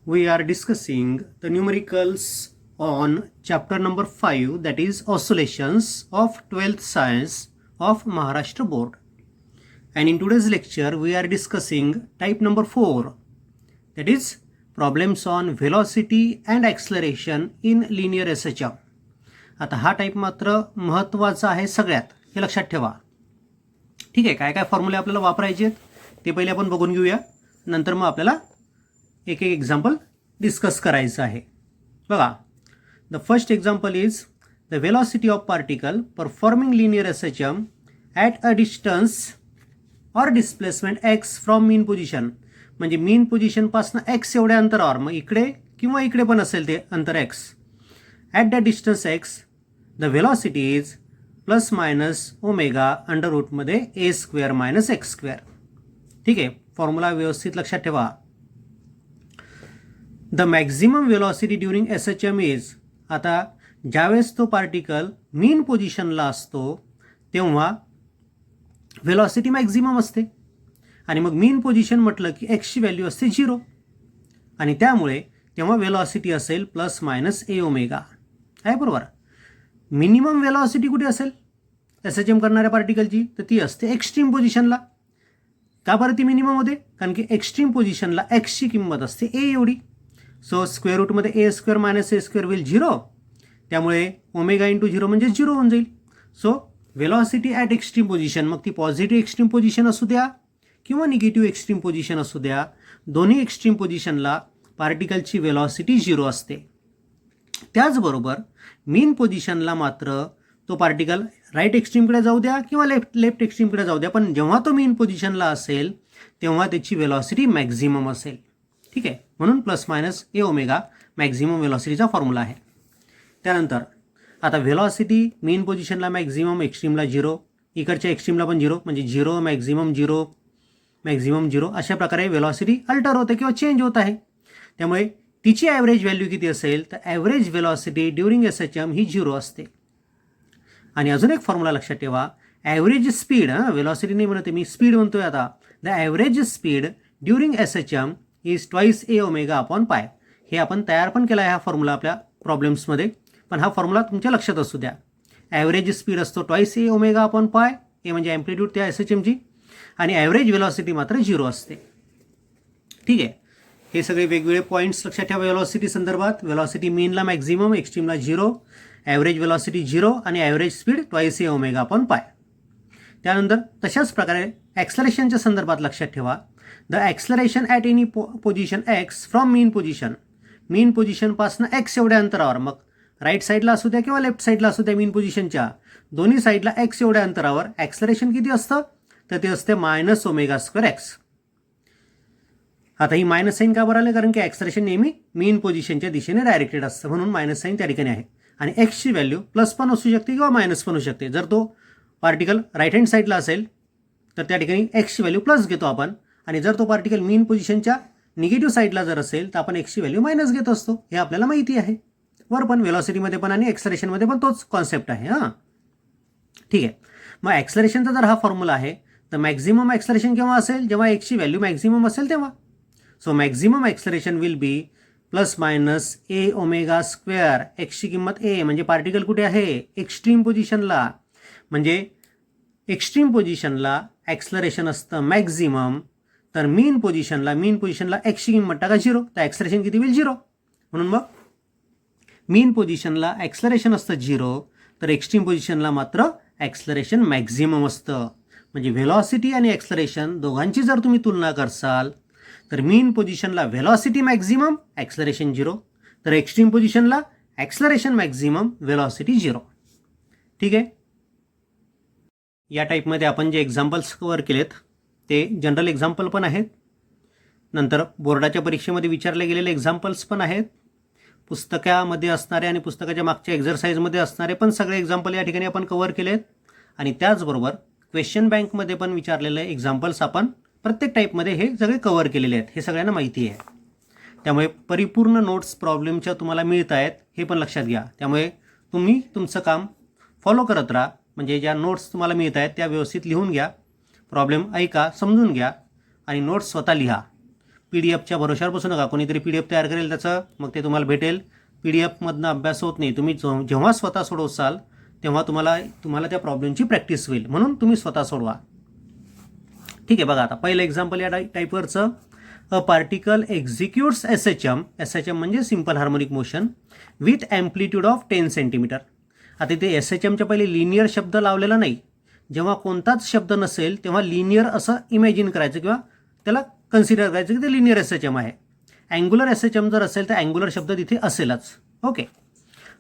we are discussing the numericals on chapter number 5, that is oscillations of 12th science of Maharashtra board. And in today's lecture we are discussing type number 4, that is problems on velocity and acceleration in linear SHM. आता हा type मात्र महत्त्वाचा आहे सगळ्यात, हे लक्षात ठेवा. ठीक आहे, काय काय फॉर्म्युले आपल्याला वापरायचे ते पहिले आपण बघून घेऊया, नंतर मग आपल्याला एक एक एक्झाम्पल डिस्कस करायचं आहे. बघा, the first example is the velocity of particle performing linear SHM at a distance or displacement x from mean position. म्हणजे मीन पोझिशनपासून एक्स एवढ्या अंतरावर, मग इकडे किंवा इकडे पण असेल ते अंतर x. At the distance x the velocity is plus minus omega under रूटमध्ये ए स्क्वेअर मायनस एक्स स्क्वेअर. ठीक आहे, फॉर्म्युला व्यवस्थित लक्षात ठेवा. The maximum velocity during SHM is, आता ज्यावेळेस तो पार्टिकल मीन पोझिशनला असतो तेव्हा वेलॉसिटी मॅक्झिमम असते, आणि मग मीन पोझिशन म्हटलं की एक्सची व्हॅल्यू असते 0, आणि त्यामुळे तेव्हा वेलॉसिटी असेल प्लस मायनस ए ओमेगा. आहे बरोबर. मिनिमम वेलॉसिटी कुठे असेल SHM करणाऱ्या पार्टिकलची, तर ती असते एक्स्ट्रीम पोझिशनला. का बरं ती मिनिमम होते? कारण की एक्स्ट्रीम पोझिशनला एक्सची किंमत असते ए एवढी. सो स्क्वेअर रूटमध्ये ए स्क्वेअर मायनस ए स्क्वेअर होईल 0, त्यामुळे ओमेगा इंटू 0 म्हणजे 0 होऊन जाईल. So velocity at extreme position, मग ती पॉझिटिव्ह एक्स्ट्रीम पोझिशन असू द्या किंवा निगेटिव्ह एक्स्ट्रीम पोझिशन असू द्या, दोन्ही एक्स्ट्रीम पोझिशनला पार्टिकलची वेलॉसिटी 0 असते. त्याचबरोबर मीन पोझिशनला मात्र तो पार्टिकल राईट एक्स्ट्रीमकडे जाऊ द्या किंवा लेफ्ट एक्स्ट्रीमकडे जाऊ द्या, पण जेव्हा तो मीन पोझिशनला असेल तेव्हा त्याची वेलॉसिटी मॅक्झिमम असेल. ठीक आहे, म्हणून plus minus a omega maximum वेलॉसिटीचा फॉर्म्युला आहे. त्यानंतर आता वेलॉसिटी मीन पोझिशनला मॅक्झिमम, एक्स्ट्रीमला 0, इकडच्या एक्स्ट्रीमला पण 0, म्हणजे 0 मॅक्झिमम 0 मॅक्झिमम 0, अशा प्रकारे वेलॉसिटी अल्टर होते किंवा चेंज होत आहे. त्यामुळे तिची ॲव्हरेज व्हॅल्यू किती असेल, तर ॲव्हरेज वेलॉसिटी ड्युरिंग SHM ही 0 असते. आणि अजून एक फॉर्म्युला लक्षात ठेवा, ॲव्हरेज स्पीड, वेलॉसिटी नाही म्हणते मी, स्पीड म्हणतोय आता. The average speed during SHM is twice a omega upon पाय. हे आपण तयार पण केला आहे हा फॉर्म्युला आपल्या प्रॉब्लेम्समध्ये, पण हा फॉर्म्युला तुमच्या लक्षात असू द्या. ॲव्हरेज स्पीड असतो twice a omega upon pi, ए म्हणजे ॲम्प्लिट्यूड त्या SHMची, आणि ॲव्हरेज वेलॉसिटी मात्र 0 असते. ठीक आहे, हे सगळे वेगवेगळे पॉईंट्स लक्षात ठेवा वेलॉसिटी संदर्भात. वेलॉसिटी मीनला मॅक्झिमम, एक्स्ट्रीमला 0, ॲव्हरेज वेलॉसिटी 0 आणि average speed twice a omega upon pi. त्यानंतर तशाच प्रकारे ॲक्सलरेशनच्या संदर्भात लक्षात ठेवा, the acceleration at any position x from mean position. Mean पोझिशनपासून एक्स एवढ्या अंतरावर, मग राईट साईडला असू द्या किंवा लेफ्ट साईडला असू द्या, मीन पोझिशनच्या दोन्ही साईडला एक्स एवढ्या अंतरावर ॲक्सलरेशन किती असतं, तर ते असते मायनस ओमेगा स्क्वेअर एक्स. आता ही मायनस साईन का बरं आलं, कारण की ॲक्सलरेशन नेहमी मीन पोझिशनच्या दिशेने डायरेक्टेड असतं, म्हणून मायनस साईन त्या ठिकाणी आहे. आणि एक्सची व्हॅल्यू प्लस पण असू शकते किंवा मायनस पण असू शकते. जर तो पार्टिकल राईट हँड साईडला असेल तर त्या ठिकाणी एक्सची व्हॅल्यू प्लस घेतो आपण, आणि जर तो पार्टिकल मीन पोझिशनच्या निगेटिव्ह साईडला जर असेल तर आपण एक्सची व्हॅल्यू मायनस घेत असतो. हे आपल्याला माहिती आहे. वर पण वेलॉसिटीमध्ये पण आणि ॲक्सलरेशनमध्ये पण तोच कॉन्सेप्ट आहे. हां, ठीक आहे. मग ॲक्सलरेशनचा जर हा फॉर्म्युला आहे, तर मॅक्झिमम ॲक्सलरेशन केव्हा असेल, जेव्हा एक्सची व्हॅल्यू मॅक्झिमम असेल तेव्हा. So maximum acceleration will be plus minus a omega square. एक्सची किंमत ए, म्हणजे पार्टिकल कुठे आहे, एक्स्ट्रीम पोझिशनला. म्हणजे एक्स्ट्रीम पोझिशनला ॲक्सलरेशन असतं मॅक्झिमम, तर मीन पोझिशनला एक्सची किंमत टाका 0, तर ॲक्सलरेशन किती होईल 0. म्हणून मग मीन पोझिशनला ॲक्सलरेशन असतं 0, तर एक्स्ट्रीम पोझिशनला मात्र ॲक्सलरेशन मॅक्झिमम असतं. म्हणजे व्हेलॉसिटी आणि ॲक्सलरेशन दोघांची जर तुम्ही तुलना करसाल तर मीन पोझिशनला व्हेलॉसिटी मॅक्झिमम, ॲक्सलरेशन 0, तर एक्स्ट्रीम पोझिशनला ॲक्सलरेशन मॅक्झिमम, व्हेलॉसिटी 0. ठीक आहे. या टाईपमध्ये आपण जे एक्झाम्पल्स कव्हर केलेत ते जनरल एक्झाम्पल पण आहेत, नंतर बोर्डाच्या परीक्षेमध्ये विचारले गेलेले एक्झाम्पल्स पण आहेत, पुस्तकामध्ये असणारे आणि पुस्तकाच्या मागच्या एक्झरसाईजमध्ये असणारे पण सगळे एक्झाम्पल या ठिकाणी आपण कव्हर केलेत. आणि त्याचबरोबर क्वेश्चन बँकमध्ये पण विचारलेले एक्झाम्पल्स आपण प्रत्येक टाईपमध्ये हे सगळे कव्हर केलेले आहेत, हे सगळ्यांना माहिती आहे. त्यामुळे परिपूर्ण नोट्स प्रॉब्लेमच्या तुम्हाला मिळत आहेत हे पण लक्षात घ्या. त्यामुळे तुम्ही तुमचं काम फॉलो करत राहा, म्हणजे ज्या नोट्स तुम्हाला मिळत आहेत त्या व्यवस्थित लिहून घ्या, प्रॉब्लेम ऐका, समजून घ्या आणि नोट्स स्वतः लिहा. PDF भरोशावर बसू नका. कोणीतरी PDF तयार करेल त्याचं, मग ते तुम्हाला भेटेल. PDF अभ्यास होत नाही. तुम्ही जेव्हा स्वतः सोडवसाल तेव्हा तुम्हाला त्या प्रॉब्लेमची प्रॅक्टिस होईल, म्हणून तुम्ही स्वतः सोडवा. ठीक आहे. बघा आता पहिलं एक्झाम्पल या टाईपवरचं. अ पार्टिकल एक्झिक्यूट्स SHM म्हणजे simple harmonic motion with amplitude of 10 centimetre. आता इथे SHMच्या पहिले लिनियर शब्द लावलेला नाही. जेव्हा कोणताच शब्द नसेल तेव्हा लिनियर असं इमॅजिन करायचं किंवा त्याला कन्सिडर करायचं की ते लिनियर SHM आहे. अँग्युलर SHM जर असेल तर अँग्युलर शब्द तिथे असेलच. Okay.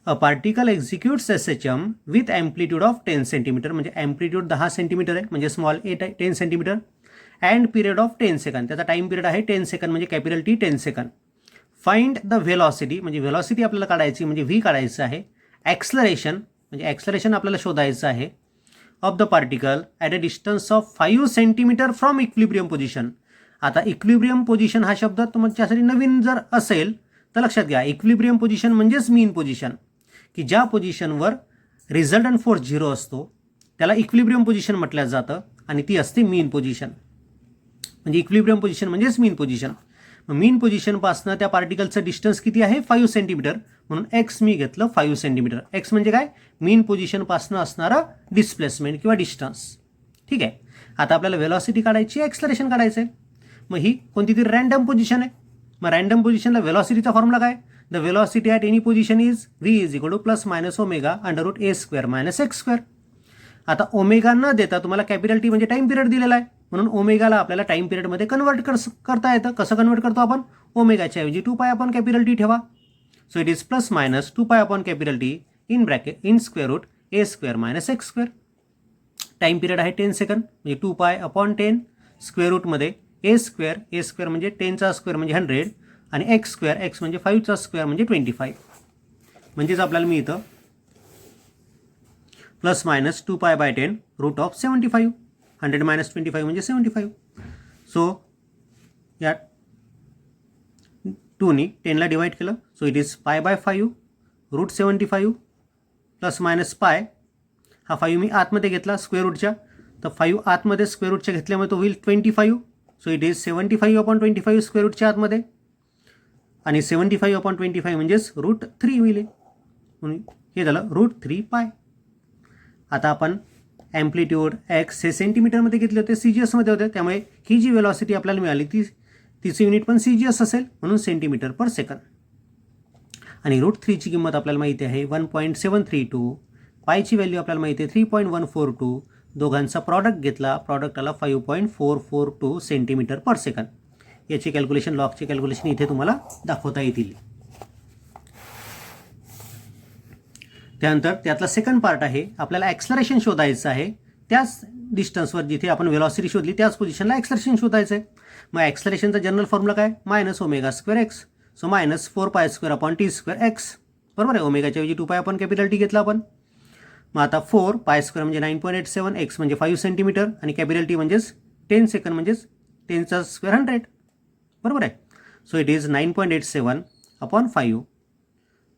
A particle executes SHM with amplitude of 10 centimeter म्हणजे ॲम्प्लिट्यूड 10 सेंटीमीटर आहे म्हणजे small a 10 centimeter and period of 10 second. त्याचा टाईम पिरियड आहे 10 सेकंड म्हणजे capital T 10 second. Find the velocity म्हणजे व्हेलॉसिटी आपल्याला काढायची म्हणजे V काढायचं आहे. ॲक्सलरेशन म्हणजे ॲक्सलरेशन आपल्याला शोधायचं आहे of the particle at a distance of 5 centimetre from equilibrium position. आता इक्विलिब्रियम पोझिशन हा शब्द तुमच्यासाठी नवीन जर असेल तर लक्षात घ्या. इक्विलिब्रियम पोझिशन म्हणजेच मीन पोझिशन, की ज्या पोझिशनवर रिझल्टंट फोर्स 0 असतो त्याला इक्विलिब्रियम पोझिशन म्हटलं जातं आणि ती असते मीन पोझिशन. म्हणजे इक्विलिब्रियम पोझिशन म्हणजेच मीन पोझिशन. मग मीन पोझिशनपासनं त्या पार्टिकलचं डिस्टन्स किती आहे 5 सेंटीमीटर, म्हणून एक्स मी घेतलं 5 सेंटीमीटर. एक्स म्हणजे काय मीन पोझिशनपासनं असणारं डिस्प्लेसमेंट किंवा डिस्टन्स. ठीक आहे. आता आपल्याला व्हेलॉसिटी काढायची, ॲक्सलरेशन काढायचं आहे. मग ही कोणती तरी रँडम पोझिशन आहे. मग रँडम पोझिशनला व्हेलॉसिटीचा फॉर्म्युला काय, the velocity at any position is V ± omega √a² - x². आता ओमेगा न देता तुम्हाला कॅपिटल T म्हणजे टाईम पिरियड दिलेला आहे, म्हणून ओमेगाला आपल्याला टाईम पिरियडमध्ये कन्वर्ट करता येतं. कसं कन्वर्ट करतो आपण, ओमेगाच्या ऐवजी 2π अपॉन कॅपिटल T ठेवा. So it is ± 2π upon capital T in bracket in square root a² - x². Time period आहे 10 सेकंड म्हणजे 2π अपॉन 10 स्क्वेअर रूटमध्ये a² म्हणजे 10चा स्क्वेअर म्हणजे 100 आणि x² म्हणजे 5चा स्क्वेअर म्हणजे 25. म्हणजेच आपल्याला मी इथं ± 2π/10 √75. 100 - 25 म्हणजे 75. सो या 2नी 10ला डिवाइड केलं. सो इट इज π/5 √75 ± हा 5 मी आतमध्ये घेतला स्क्वेअर रूटच्या, तर 5 आतमध्ये स्क्वेअर रूटच्या घेतल्यामुळे तो होईल 25. So it is 75 upon 25 square रूटच्या आतमध्ये आणि 75 अपॉन 25 म्हणजेच √3 होईल. म्हणून हे झालं √3π. आता आपण ॲम्प्लिट्यूड एक्स हे सेंटीमीटरमध्ये घेतले होते, CGSमध्ये होते, त्यामुळे ही जी व्हेलॉसिटी आपल्याला मिळाली तिचं युनिट पण CGS असेल, म्हणून सेंटीमीटर पर सेकंद. आणि √3ची किंमत आपल्याला माहिती आहे 1.732. पायची व्हॅल्यू आपल्याला माहिती आहे 3.142. दोघांचा प्रॉडक्ट घेतला, प्रॉडक्ट आला 5.442 सेंटीमीटर पर सेकंद. याची कॅल्क्युलेशन, लॉगची कॅल्क्युलेशन इथे तुम्हाला दाखवता येतील. त्यानंतर त्यातला सेकंड पार्ट आहे, आपल्याला ॲक्सलरेशन शोधायचं आहे. त्याच डिस्टन्सवर जिथे आपण व्हेलॉसिटी शोधली त्याच पोझिशनला ॲक्सलरेशन शोधायचं आहे. मग ॲक्सलरेशनचा जनरल फॉर्म्युला काय, -ω²x. So -4π² upon T²x. बरोबर आहे. ओमेगाच्या ऐवजी 2π अपॉन कॅपिटल T घेतला आपण. मग आता 4π² म्हणजे 9.87, x म्हणजे 5 सेंटीमीटर आणि कॅपिटल T म्हणजेच 10 सेकंड म्हणजेच 10चा स्क्वेअर 100. बरोबर आहे. So it is 9.87 upon 5.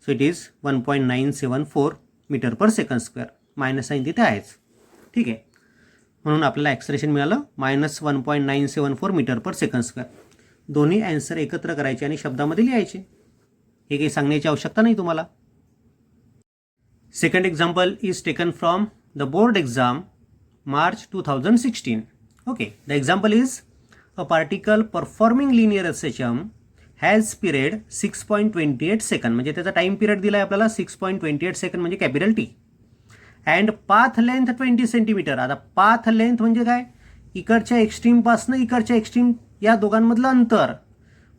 So it is 1.974 metre per second square. Minus sign तिथे आहेच. ठीक आहे. म्हणून आपल्याला ॲक्सलरेशन मिळालं -1.974 मीटर पर सेकंड स्क्वेअर. दोन्ही ॲन्सर एकत्र करायचे आणि शब्दामध्ये लिहायचे. हे काही सांगण्याची आवश्यकता नाही तुम्हाला. Second example is taken from the board exam March 2016. Okay. The example is a particle performing linear SHM has period 6.28 second म्हणजे त्याचा टाईम पिरियड दिला आहे आपल्याला 6.28 सेकंड म्हणजे capital T and path length 20 centimetre. आता पाथ लेंथ म्हणजे काय, इकडच्या एक्स्ट्रीमपासनं इकडच्या एक्स्ट्रीम या दोघांमधलं अंतर.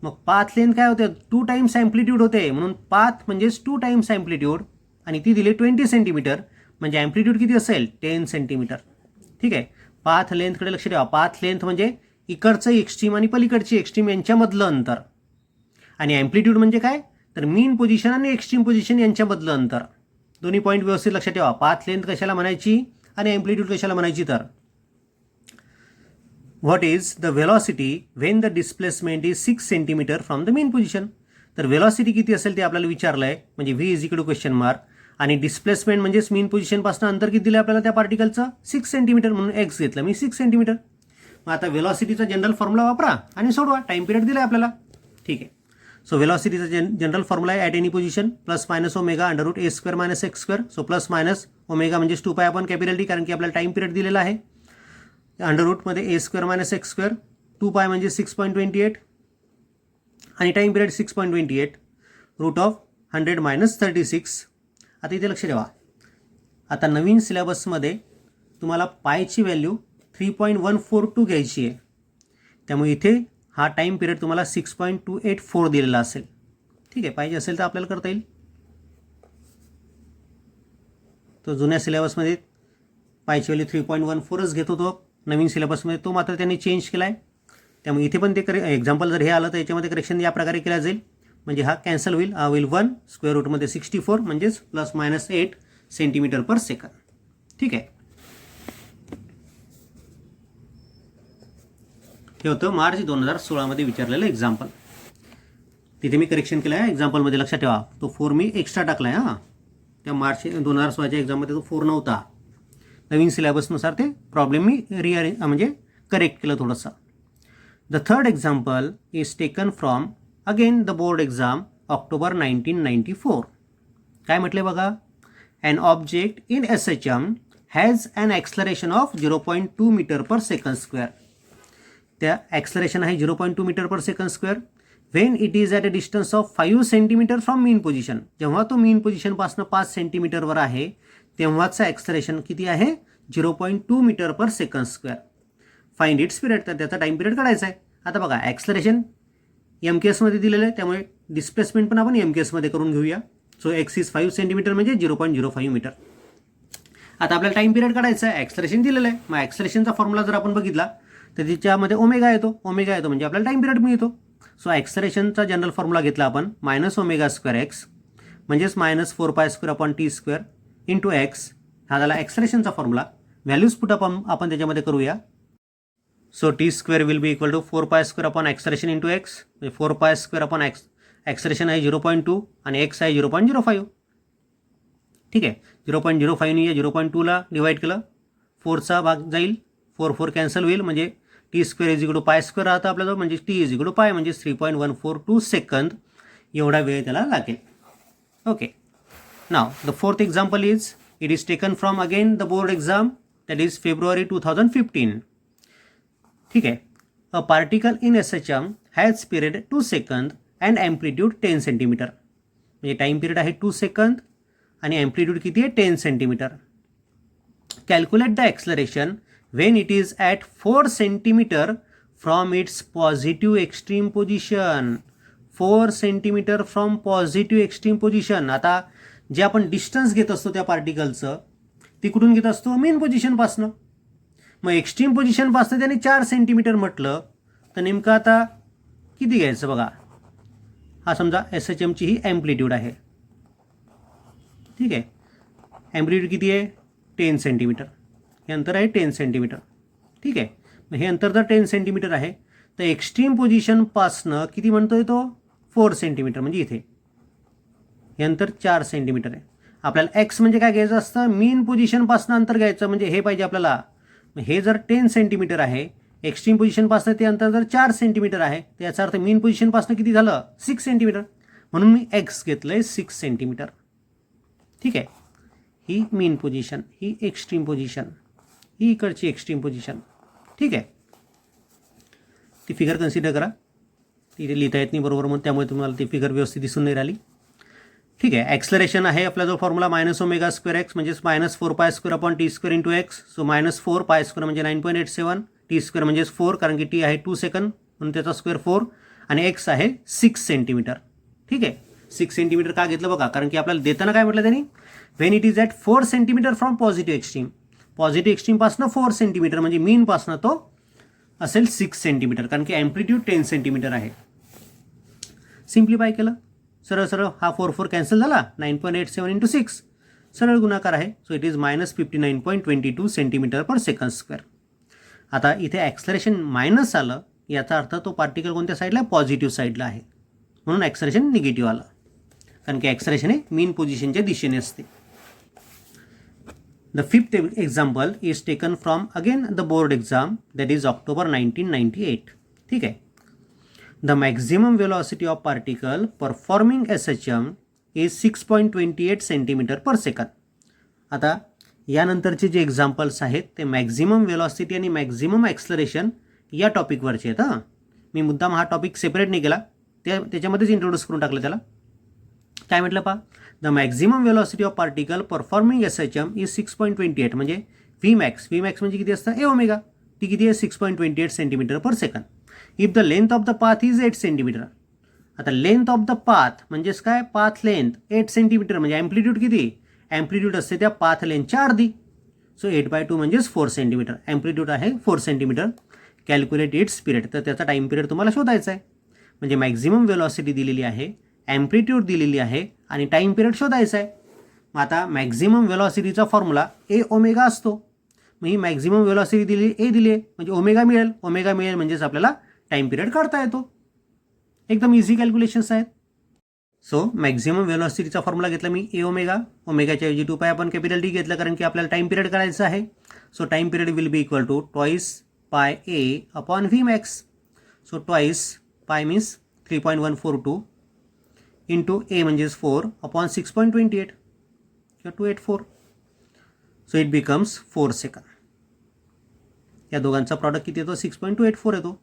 मग पाथ लेंथ काय होते, 2 टाइम्स ॲम्प्लिट्यूड होते, म्हणून पाथ म्हणजेच 2 टाइम्स ॲम्प्लिट्यूड आणि ती दिली 20 सेंटीमीटर म्हणजे ॲम्प्लिट्यूड किती असेल 10 सेंटीमीटर. ठीक आहे. पाथ लेंथकडे लक्ष ठेवा. पाथ लेंथ म्हणजे इकडचं एक्स्ट्रीम आणि पलीकडची एक्स्ट्रीम यांच्यामधलं अंतर आणि ॲम्प्लिट्यूड म्हणजे काय, तर मीन पोझिशन आणि एक्स्ट्रीम पोझिशन यांच्यामधलं अंतर. दोन्ही पॉईंट व्यवस्थित लक्षात ठेवा. पाथ लेंथ कशाला म्हणायची आणि ॲम्प्लिट्यूड कशाला म्हणायची, तर what is the velocity when the displacement is 6 centimetre from the mean position. तर व्हेलॉसिटी किती असेल ते आपल्याला विचारलं आहे, म्हणजे V is equal to question mark आणि डिस्प्लेसमेंट म्हणजेच मीन पोझिशनपासून अंतर किती दिलं आपल्याला त्या पार्टिकलचं 6 सेंटीमीटर, म्हणून एक्स घेतलं मी 6 सेंटीमीटर. मग आता वेलॉसिटीचा जनरल फॉर्म्युला वापरा आणि सोडवा. टाईम पिरियड दिला आहे आपल्याला. ठीक आहे. सो वेलॉसिटीचा जनरल फॉर्म्युला आहे at any position plus minus omega under root A square minus x square. So plus minus omega म्हणजे 2 पाय अपॉन कॅपिटल टी, कारण की आपल्याला टाईम पिरियड दिलेला आहे. अंडर रूटमध्ये ए square minus x square, 2 pi म्हणजे 6.28 आणि time period 6.28 root of 100 minus 36. आता इथे लक्ष ठेवा. आता नवीन सिलेबसमध्ये तुम्हाला पायची व्हॅल्यू 3.142 घ्यायची आहे. त्यामुळे इथे हा टाईम पिरियड तुम्हाला 6.284 दिलेला असेल. ठीक आहे. पाहिजे असेल तर आपल्याला करता येईल. तो जुन्या सिलेबसमध्ये पायची व्हॅल्यू 3.14च घेत होतो. नवीन सिलेबसमध्ये तो मात्र त्यांनी चेंज केला आहे. त्यामुळे इथे पण ते एक्झाम्पल जर हे आलं तर याच्यामध्ये करेक्शन या प्रकारे केलं जाईल. म्हणजे हा कॅन्सल होईल. हा होईल 1 स्क्वेअर रूटमध्ये 64 म्हणजेच plus minus 8 centimetre per second. ठीक आहे. हे होतं मार्च 2016मध्ये विचारलेलं एक्झाम्पल. तिथे मी करेक्शन केलं आहे एक्झाम्पलमध्ये. लक्षात ठेवा. तो 4 मी एक्स्ट्रा टाकला आहे. त्या मार्च 2016च्या एक्झाममध्ये तो 4 नव्हता. नवीन सिलेबसनुसार ते प्रॉब्लेम मी म्हणजे करेक्ट केलं थोडंसं. The third example is taken from again the board exam October 1994. काय म्हटले बघा. An object in SHM has an acceleration of 0.2 metre per second square. त्या ॲक्सलरेशन आहे 0.2 metre per second square when it is at a distance of 5 centimetre from mean position. जेव्हा तो मीन पोझिशनपासून 5 सेंटीमीटरवर आहे तेव्हाचं acceleration किती आहे 0.2 metre per second square. Find its period. तर त्याचा टाईम पिरियड काढायचा आहे. आता बघा ॲक्सलरेशन MKSमध्ये दिलेलं आहे, त्यामुळे डिस्प्लेसमेंट पण आपण MKSमध्ये करून घेऊया. सो एक्स इज 5 सेंटीमीटर म्हणजे 0.05 मीटर. आता आपल्याला टाईम पिरियड काढायचा आहे. ॲक्सलरेशन दिलेलं आहे. मग ॲक्सलरेशनचा फॉर्म्युला जर आपण बघितला तर त्याच्यामध्ये ओमेगा येतो. ओमेगा येतो म्हणजे आपल्याला टाईम पिरियड मिळतो. सो ॲक्सलरेशनचा जनरल फॉर्म्युला घेतला आपण मायनस ओमेगा स्क्वेअर एक्स म्हणजेच minus 4 pi square upon T square into X. हा झाला ॲक्सलरेशनचा फॉर्म्युला. व्हॅल्यूज पुट आपण त्याच्यामध्ये करूया. So T square will be equal to 4 pi square upon acceleration into X. म्हणजे 4 पाय स्क्वेअर अपॉन ॲक्सलरेशन आहे 0.2 आणि एक्स आहे 0.05. ठीक आहे. 0.05 या 0.2ला डिवाईड केलं. 4चा भाग जाईल. 4 कॅन्सल होईल म्हणजे T square is equal to pi square राहतं आपल्याजवळ. म्हणजे टी इज इक्वल टू पाय म्हणजे 3.142 सेकंद एवढा वेळ त्याला लागेल. Okay. Now the fourth example is it is taken from again the board exam that is February 2015. ठीक आहे. A particle in SHM has period 2 second and amplitude 10 centimeter. म्हणजे time period आहे 2 सेकंद आणि amplitude किती आहे 10 centimetre. Calculate the acceleration Wien it is at 4 centimeter from its positive extreme position. 4 centimeter from positive extreme position. आता जे आपण distance घेत असतो त्या पार्टिकलचं ती कुठून घेत असतो मेन पोझिशनपासनं. मग एक्स्ट्रीम पोझिशनपासनं त्याने 4 सेंटीमीटर म्हटलं तर नेमकं आता किती घ्यायचं बघा. हा समजा SHMची ही ॲम्प्लिट्यूड आहे. ठीक आहे. ॲम्प्लिट्यूड किती आहे 10 सेंटीमीटर. हे अंतर आहे 10 सेंटीमीटर. ठीक आहे. मग हे अंतर जर 10 सेंटीमीटर आहे तर एक्स्ट्रीम पोझिशनपासनं किती म्हणतोय तो 4 सेंटीमीटर. म्हणजे इथे हे अंतर 4 सेंटीमीटर आहे. आपल्याला एक्स म्हणजे काय घ्यायचं असतं मीन पोझिशनपासनं अंतर घ्यायचं. म्हणजे हे पाहिजे आपल्याला. हे जर 10 सेंटीमीटर आहे एक्स्ट्रीम पोझिशनपासून ते अंतर जर 4 सेंटीमीटर आहे तर याचा अर्थ मीन पोझिशनपासून किती झालं 6 सेंटीमीटर. म्हणून मी एक्स घेतलं आहे 6 सेंटीमीटर. ठीक आहे. ही मीन पोझिशन, ही एक्स्ट्रीम पोझिशन, ही इकडची एक्स्ट्रीम पोझिशन. ठीक आहे. ती फिगर कन्सिडर करा. तिथे लिहिता येत नाही बरोबर मग त्यामुळे तुम्हाला ती फिगर व्यवस्थित दिसून नाही राहिली. ठीक आहे. ॲक्सलरेशन आहे आपला जो formula minus omega square x म्हणजेच minus 4 pi square upon T square into x. So minus 4 pi square म्हणजे 9.87 टी स्क्वेअर म्हणजेच 4 कारण की टी आहे 2 सेकंद म्हणून त्याचा स्क्वेअर 4 आणि एक्स आहे 6 सेंटीमीटर. ठीक आहे. 6 सेंटीमीटर का घेतलं बघा कारण की आपल्याला देताना काय म्हटलं त्यांनी when it is at 4 centimeter from positive extreme. Positive एक्स्ट्रीमपासून 4 सेंटीमीटर म्हणजे मीनपासून तो असेल 6 सेंटीमीटर कारण की ॲम्प्लिट्यूड 10 सेंटीमीटर आहे. सिम्प्लिफाय केलं सरळ सरळ हा 4 कॅन्सल झाला. 9.87 इंटू 6 सरळ गुणाकार आहे. So it is minus 59.22 centimetre per second square. आता इथे ॲक्सलरेशन मायनस आलं याचा अर्थ तो पार्टिकल कोणत्या साईडला पॉझिटिव्ह साईडला आहे म्हणून ॲक्सलरेशन निगेटिव्ह आलं कारण की ॲक्सलरेशन हे मीन पोझिशनच्या दिशेने असते. The fifth example is taken from again the board exam, that is October 1998. ठीक आहे. The maximum velocity of particle performing SHM is 6.28 centimeter per second. आता यानंतरचे जे एक्झाम्पल्स आहेत ते मॅक्झिमम वेलॉसिटी आणि मॅक्झिमम ॲक्सलरेशन या टॉपिकवरचे आहेत. हां, मी मुद्दाम हा टॉपिक सेपरेट नाही केला, त्याच्यामध्येच इंट्रोड्यूस करून टाकलं त्याला. काय म्हटलं पहा, the maximum velocity of particle performing SHM is 6.28 म्हणजे व्ही मॅक्स म्हणजे किती असतं, ए ओमेगा, ती किती आहे 6.28 centimetre per second. If the length of the path is 8 centimetre. आता लेंथ ऑफ द पाथ म्हणजेच काय, पाथ लेंथ 8 सेंटीमीटर म्हणजे ॲम्प्लिट्यूड किती, ॲम्प्लिट्यूड असते त्या पाथ लेंथच्या अर्धी. सो 8/2 म्हणजेच 4 सेंटीमीटर, ॲम्प्लिट्यूड आहे 4 सेंटीमीटर. कॅल्क्युलेट इट्स पिरियड, तर त्याचा टाईम पिरियड तुम्हाला शोधायचा आहे. म्हणजे मॅक्झिमम वेलॉसिटी दिलेली आहे, ॲम्प्लिट्यूड दिलेली आहे आणि टाईम पिरियड शोधायचा आहे. मग आता मॅक्झिमम वेलॉसिटीचा फॉर्म्युला ए ओमेगा असतो. मग ही मॅक्झिमम वेलॉसिटी दिली, ए दिली आहे म्हणजे ओमेगा मिळेल म्हणजेच आपल्याला टाईम पिरियड काढता येतो. एकदम इझी कॅल्क्युलेशन्स आहेत. सो मॅक्झिमम वेलॉसिटीचा फॉर्म्युला घेतला मी ए ओमेगाच्या ऐवजी 2 पाय आपण कॅपिटल डी घेतलं कारण की आपल्याला टाईम पिरियड करायचं आहे. So time period will be equal to twice pi a upon V max. So twice pi means 3.142 into a म्हणजेच 4 अपॉन 6.28 किंवा 284. So it becomes 4 second. या दोघांचा प्रॉडक्ट किती येतो, 6.284 येतो.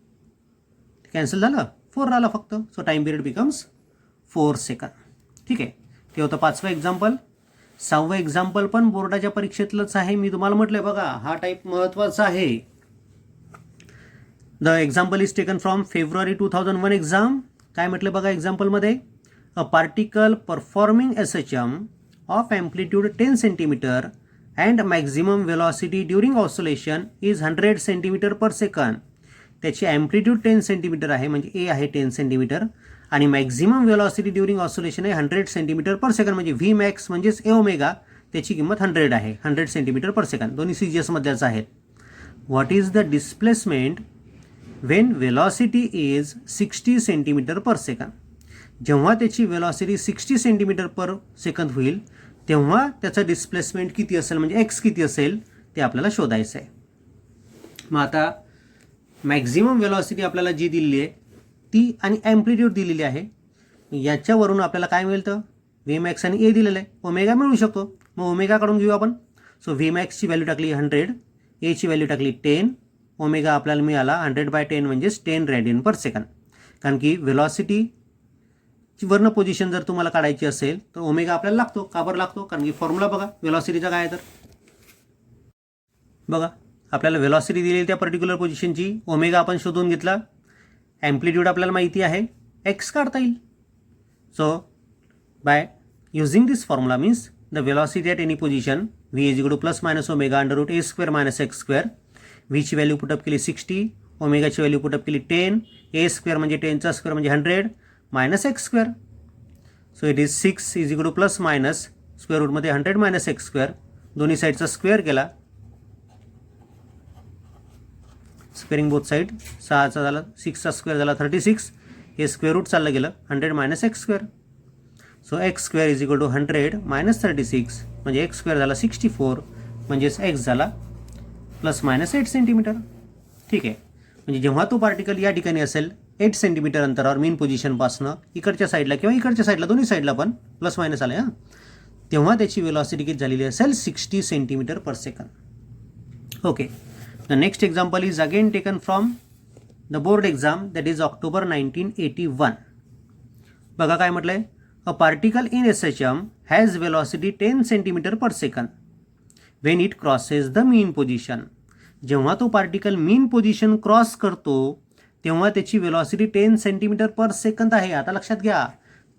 कॅन्सल झालं, 4 राहिला फक्त. So time period becomes 4 second. ठीक आहे, ते होतं 5वं एक्झाम्पल. 6वं एक्झाम्पल पण बोर्डाच्या परीक्षेतलंच आहे. मी तुम्हाला म्हटलंय बघा, हा टाईप महत्त्वाचा आहे. The example is taken from February 2001 exam. काय म्हटलं बघा एक्झाम्पलमध्ये, a particle performing SHM of amplitude 10 centimeter and maximum velocity during oscillation is 100 centimeter per second. त्याची ॲम्प्लिट्यूड 10 सेंटीमीटर आहे म्हणजे ए आहे 10 सेंटीमीटर आणि मॅक्झिमम वेलॉसिटी ड्युरिंग ऑसोलेशन आहे 100 सेंटीमीटर पर सेकंड म्हणजे व्ही मॅक्स म्हणजेच ए ओमेगा, त्याची किंमत 100 आहे, 100 सेंटीमीटर पर सेकंड. दोन्ही CGS आहेत. What is the displacement Wien velocity is 60 centimetre per second. जेव्हा त्याची वेलॉसिटी 60 सेंटीमीटर पर सेकंद होईल तेव्हा त्याचं डिस्प्लेसमेंट किती असेल म्हणजे एक्स किती असेल ते आपल्याला शोधायचं आहे. मग आता मॅक्झिमम वेलॉसिटी आपल्याला जी दिलेली आहे ती आणि ॲम्प्लिट्यूड दिलेली आहे. याच्यावरून आपल्याला काय मिळतं, व्ही मॅक्स आणि ए दिलेलं आहे, ओमेगा मिळू शकतो. मग ओमेगा काढून घेऊ आपण. सो व्ही मॅक्सची व्हॅल्यू टाकली 100, एची व्हॅल्यू टाकली 10, ओमेगा आपल्याला मिळाला 100/10 म्हणजेच 10 रेडियन पर सेकंड. कारण की वेलॉसिटी वर्ण पोझिशन जर तुम्हाला काढायची असेल तर ओमेगा आपल्याला लागतो. का बरं लागतो, कारण की फॉर्म्युला बघा वेलॉसिटीचा काय आहे तर बघा, आपल्याला वेलॉसिटी दिलेली त्या पर्टिक्युलर पोझिशनची, ओमेगा आपण शोधून घेतला, ॲम्प्लिट्यूड आपल्याला माहिती आहे, एक्स काढता येईल. So by using this formula means the velocity at any position v is equal to plus minus omega √a² - x². व्हीची व्हॅल्यू पुटअप केली 60, ओमेगाची व्हॅल्यू पुटअप केली 10, a² म्हणजे 10चा स्क्वेअर म्हणजे 100 minus x². So it is 6 is equal to plus minus square रूटमध्ये 100 minus x², दोन्ही साईडचा square केला, स्क्वेअरिंग बोथ साईड, 6चा झाला 6चा स्क्वेअर झाला 36, हे स्क्वेअर रूट चाललं गेलं 100 minus x². So x² is equal to 100 minus 36 म्हणजे x² झाला 64 म्हणजेच x झाला प्लस मायनस 8 सेंटीमीटर. ठीक आहे, म्हणजे जेव्हा तो पार्टिकल या ठिकाणी असेल 8 सेंटीमीटर अंतरावर मेन पोझिशनपासनं इकडच्या साईडला किंवा इकडच्या साईडला दोन्ही साईडला पण प्लस मायनस आलं हां, तेव्हा त्याची वेलॉसिटी किती झालेली असेल 60 centimetre per second. Okay, the next example is again taken from the board exam, that is October 1981. बघा काय म्हटलंय, a particle in SHM has velocity 10 centimetre per second Wien it crosses the mean position. जेव्हा तो particle मीन position cross करतो तेव्हा त्याची velocity 10 centimetre per second आहे. आता लक्षात घ्या,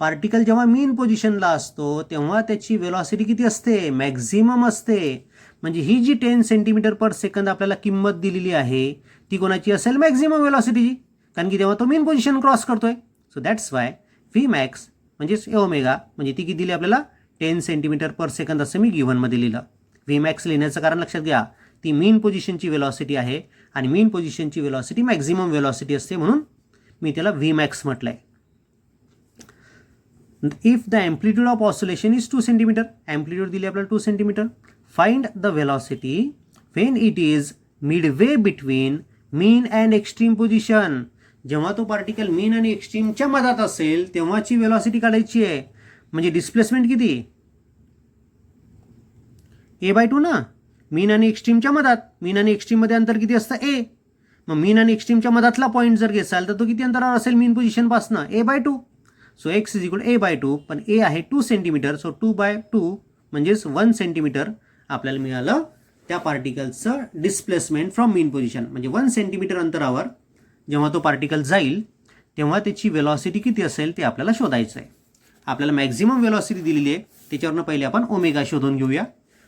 पार्टिकल जेव्हा मीन पोझिशनला असतो तेव्हा त्याची वेलॉसिटी किती असते, मॅक्झिमम असते. म्हणजे ही जी 10 सेंटीमीटर पर सेकंद आपल्याला किंमत दिलेली आहे ती कोणाची असेल, मॅक्झिमम वेलॉसिटीची, कारण की तेव्हा तो मीन पोझिशन क्रॉस करतोय. So that's Y V max म्हणजेच ए ओमेगा म्हणजे ती किती दिली आपल्याला 10 सेंटीमीटर पर सेकंद असं मी गिव्हनमध्ये लिहिलं. व्ही मॅक्स लिहिण्याचं कारण लक्षात घ्या, ती मीन पोझिशनची वेलॉसिटी आहे आणि मीन पोझिशनची वेलॉसिटी मॅक्झिमम वेलॉसिटी असते म्हणून मी त्याला व्ही मॅक्स म्हटलं आहे. If the amplitude of oscillation is 2 centimetre, amplitude दिली आपल्याला 2 centimetre, find the velocity when it is Midway between mean and extreme position. जेव्हा तो पार्टिकल मीन आणि एक्स्ट्रीमच्या मधात असेल तेव्हाची वेलॉसिटी काढायची आहे. म्हणजे डिस्प्लेसमेंट किती, a/2 ना. मीन आणि एक्स्ट्रीमच्या मधात, मीन आणि एक्स्ट्रीममध्ये अंतर किती असतं, a. मग मीन आणि एक्स्ट्रीमच्या मधातला पॉईंट जर घेसाल तर तो किती अंतरावर असेल मीन पोझिशनपासनं, a/2. So x is equal a/2, पण a आहे 2 सेंटीमीटर. सो 2/2 म्हणजेच 1 सेंटीमीटर आपल्याला मिळालं त्या पार्टिकलचं डिस्प्लेसमेंट फ्रॉम मीन पोझिशन. म्हणजे 1 सेंटीमीटर अंतरावर जेव्हा तो पार्टिकल जाईल तेव्हा त्याची वेलॉसिटी किती असेल ते आपल्याला शोधायचं आहे. आपल्याला मॅक्झिमम वेलॉसिटी दिलेली आहे, त्याच्यावरनं पहिले आपण ओमेगा शोधून घेऊया,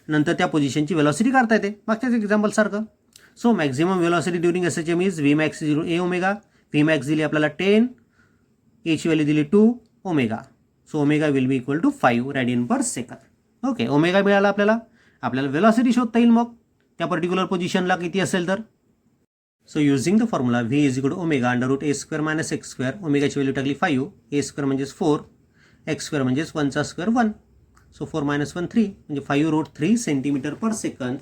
नंतर त्या पोझिशनची वेलॉसिटी काढता येते मागच्याच एक्झाम्पल सारखं. So maximum velocity during SHM is Vmax is a omega. Vmax दिली आपल्याला 10, a ची व्हॅल्यू दिली 2 omega. So omega will be equal to 5 radian per second. Okay, omega मिळाला आपल्याला. आपल्याला वेलॉसिटी शोधता येईल मग त्या पर्टिक्युलर पोझिशनला किती असेल तर. So using the formula v is equal to omega √a² minus x². ओमेगाची व्हॅल्यू टाकली 5, a² म्हणजेच 4, x² म्हणजेच 1चा स्क्वेअर 1. सो 4 - 1 3, म्हणजे 5√3 सेंटीमीटर पर सेकंद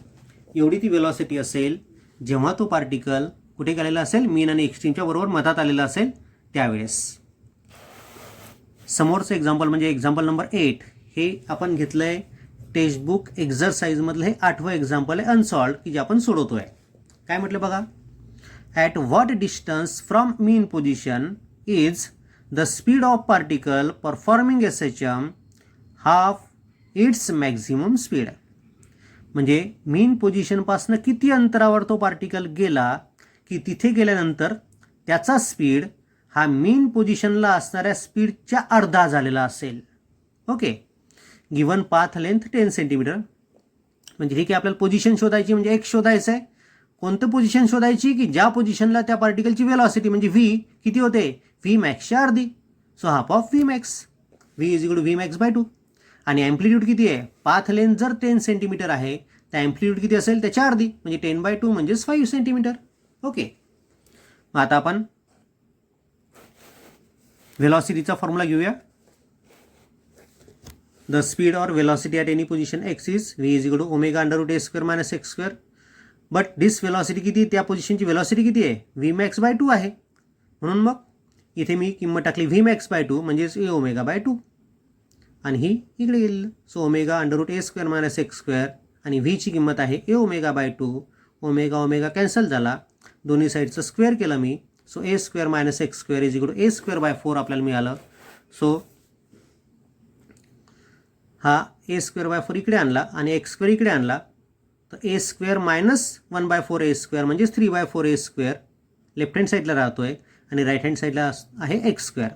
एवढी ती वेलॉसिटी असेल जेव्हा तो पार्टिकल कुठे गेलेला असेल, मीन आणि एक्स्ट्रीमच्या बरोबर मधात आलेला असेल त्यावेळेस. समोरचं एक्झाम्पल म्हणजे एक्झाम्पल नंबर 8 हे आपण घेतलं आहे टेक्स्टबुक एक्झरसाइजमधलं. हे 8वं एक्झाम्पल आहे अनसॉल्व्ड की जे आपण सोडवतो आहे. काय म्हटलं बघा, at what distance from mean position is the speed of particle performing SHM half it's maximum speed. म्हणजे मीन पोझिशनपासून किती अंतरावर तो पार्टिकल गेला की तिथे गेल्यानंतर त्याचा स्पीड हा मीन पोझिशनला असणाऱ्या स्पीडच्या अर्धा झालेला असेल. Okay, given path length 10 centimeter. म्हणजे ठीक आहे, आपल्याला पोझिशन शोधायची म्हणजे एक शोधायचं आहे. कोणतं पोझिशन शोधायची की ज्या पोझिशनला त्या पार्टिकलची वेलॉसिटी म्हणजे v किती होते, Vmaxच्या अर्धी. So half of Vmax, v is equal to Vmax/2. आणि ॲम्प्लिट्यूड किती आहे, पाथ लेंथ जर 10 सेंटीमीटर आहे तर ॲम्प्लिट्यूड किती असेल त्याच्या अर्धी, म्हणजे 10/2 म्हणजेच 5 सेंटीमीटर. ओके, मग आता आपण वेलॉसिटीचा फॉर्म्युला घेऊया. The speed or velocity at any position x is v is equal to omega √a² minus x². But this velocity किती, त्या पोझिशनची वेलॉसिटी किती आहे, Vmax/2 आहे. म्हणून मग इथे मी किंमत टाकली Vmax/2 म्हणजेच a ओमेगा/2 आणि ही इकडे गेली. So omega √a² minus x² आणि v ची किंमत आहे a ओमेगा/2. ओमेगा ओमेगा कॅन्सल झाला, दोन्ही साईडचं स्क्वेअर केलं मी. So a² minus x² is equal to a²/4 आपल्याला मिळालं. सो हा a²/4 इकडे आणला आणि x² इकडे आणला तर a² मायनस 1/4 a² म्हणजेच 3/4 a². लेफ्ट हँड साईडला राहतोय आणि राईट हँड साईडला आहे x².